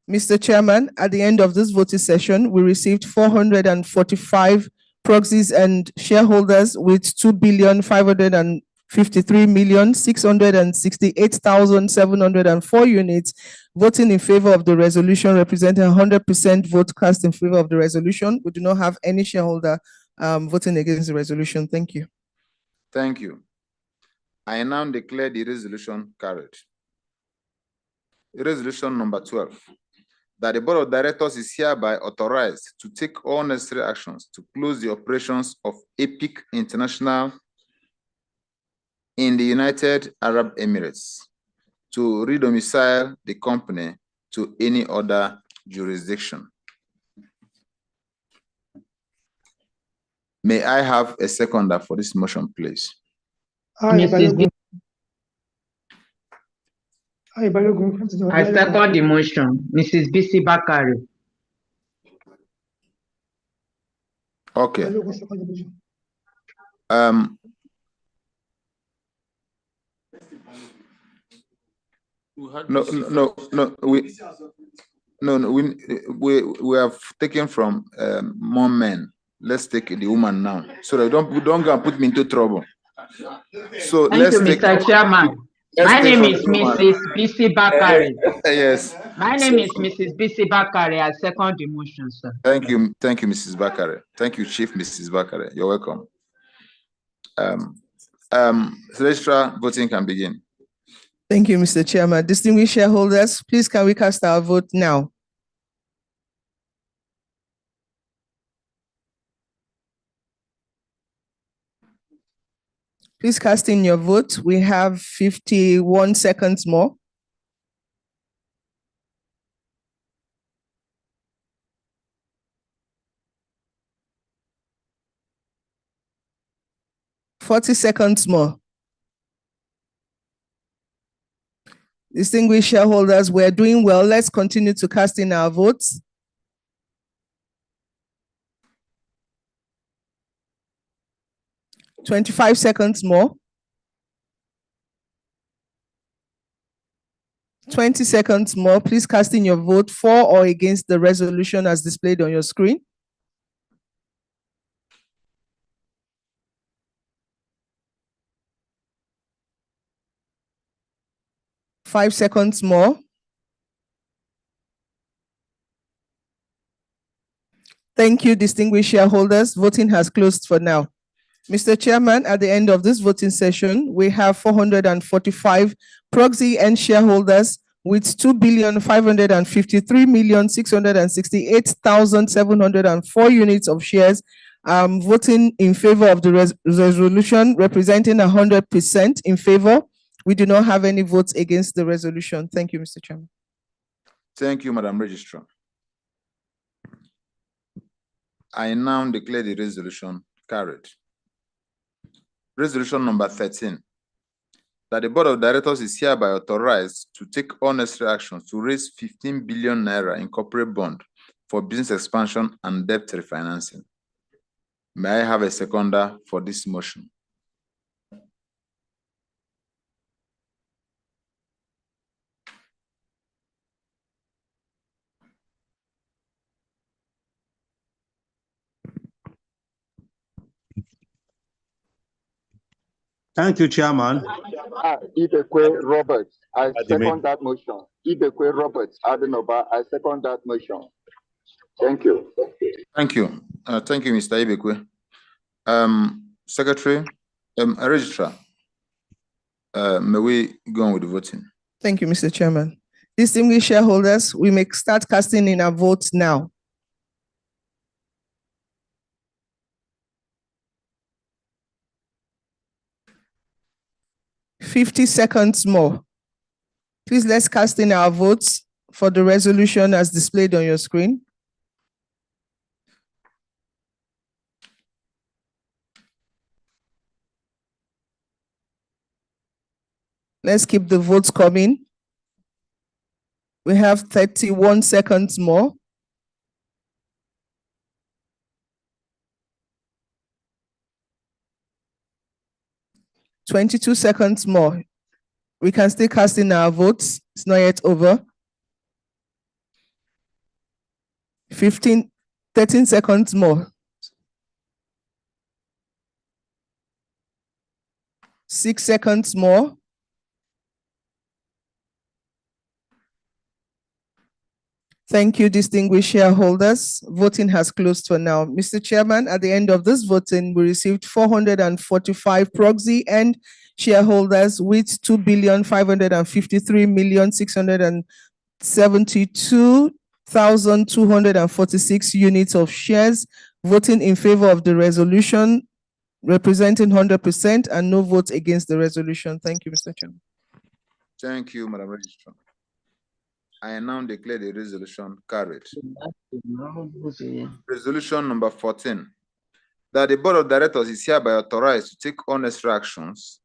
Mr. Chairman, at the end of this voting session, we received 445 proxies and shareholders with 2,553,668,704 units voting in favor of the resolution, representing 100% vote cast in favor of the resolution. We do not have any shareholder voting against the resolution. Thank you. Thank you. I now declare the resolution carried. Resolution number 12, that the Board of Directors is hereby authorized to take all necessary actions to close the operations of EPIC International in the United Arab Emirates, to redomicile the company to any other jurisdiction. May I have a seconder for this motion, please? I second the motion. Mrs. Bisi Bakari. Okay. We have taken from more men. Let's take the woman now, so that don't go and put me into trouble. So Thank you, Mr. Chairman. My name is Mrs. Bisi Bakari. Yes. My name is Mrs. Bisi Bakari. I second the motion, sir. Thank you, Mrs. Bakari. Thank you, Chief Mrs. Bakari. You're welcome. Registrar, voting can begin. Thank you, Mr. Chairman. Distinguished shareholders, please can we cast our vote now? Please cast in your vote. We have 51 seconds more. "40 seconds more. Distinguished shareholders, we're doing well. Let's continue to cast in our votes. 25 seconds more. 20 seconds more. Please cast in your vote for or against the resolution as displayed on your screen. Five seconds more. Thank you, distinguished shareholders. Voting has closed for now. Mr. Chairman, at the end of this voting session, we have 445 proxy and shareholders with 2,553,668,704 units of shares voting in favor of the resolution, representing 100% in favor. We do not have any votes against the resolution. Thank you, Mr. Chairman. Thank you, Madam Registrar. I now declare the resolution carried. Resolution number 13, that the Board of Directors is hereby authorized to take all necessary actions to raise 15 billion naira in corporate bond for business expansion and debt refinancing. May I have a seconder for this motion? Thank you, Chairman. Ibekwe Roberts, I second that motion. Ibekwe Roberts Adenoba, I second that motion. Thank you. Thank you. Thank you, Mr. Ibekwe. Secretary, Registrar, may we go on with the voting? Thank you, Mr. Chairman. Distinguished shareholders, we may start casting in our votes now. $50 seconds more. Please let's cast in our votes for the resolution as displayed on your screen. Let's keep the votes coming. We have 31 seconds more. $22 seconds more. We can still cast in our votes. It's not yet over. 13 seconds more. 6 seconds more. Thank you, distinguished shareholders. Voting has closed for now. Mr. Chairman, at the end of this voting, we received 445 proxy and shareholders with 2,553,672,246 units of shares voting in favor of the resolution, representing 100%, and no votes against the resolution. Thank you, Mr. Chairman. Thank you, Madam Registrar. I now declare the resolution carried. Resolution number 14, that the Board of Directors is hereby authorized to take all necessary actions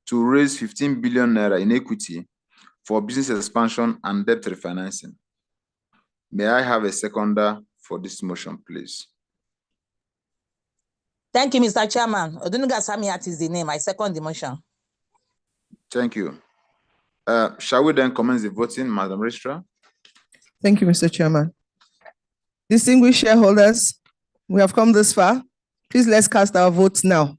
to raise 15 billion naira in equity for business expansion and debt refinancing. May I have a seconder for this motion, please? Thank you, Mr. Chairman. Odunuga Samiat is the name. I second the motion. Thank you. Shall we then commence the voting, Madam Registrar? Thank you, Mr. Chairman. Distinguished shareholders, we have come this far. Please let's cast our votes now.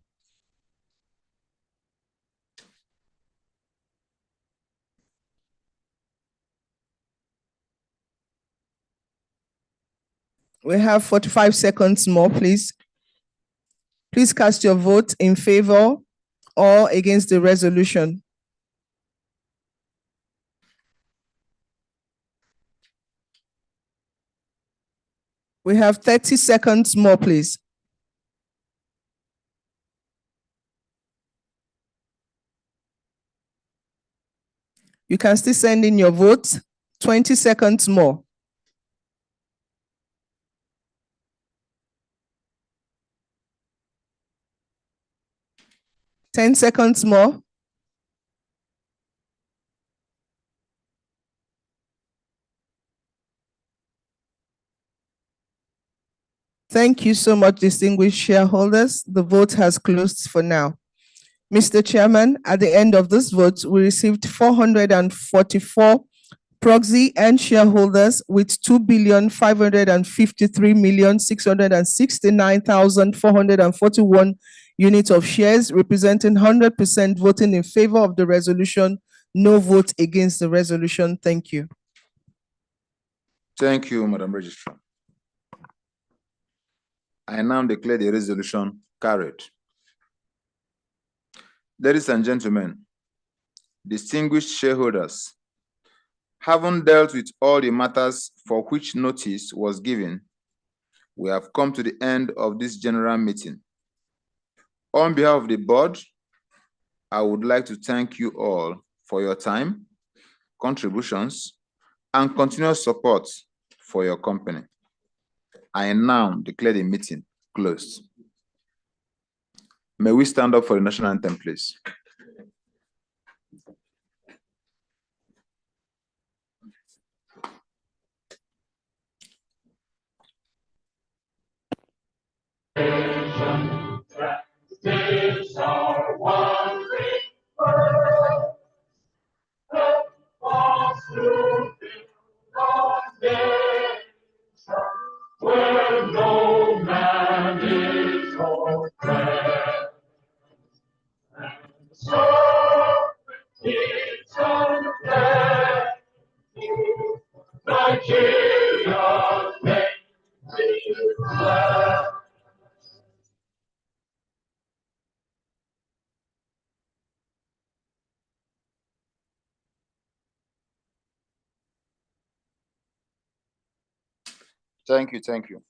We have 45 seconds more, please. Please cast your vote in favor or against the resolution. We have 30 seconds more, please. You can still send in your votes. 20 seconds more. 10 seconds more. Thank you so much, distinguished shareholders. The vote has closed for now. Mr. Chairman, at the end of this vote, we received 444 proxy and shareholders with 2,553,669,441 units of shares, representing 100% voting in favor of the resolution, no vote against the resolution. Thank you. Thank you, Madam Registrar. I now declare the resolution carried. Ladies and gentlemen, distinguished shareholders, having dealt with all the matters for which notice was given, we have come to the end of this general meeting. On behalf of the board, I would like to thank you all for your time, contributions, and continuous support for your company. I now declare the meeting closed. May we stand up for the national anthem, please? These are one great world, all through the nation, where no man is oppressed. And so it's unfair, Nigeria's name is glad. Thank you, thank you.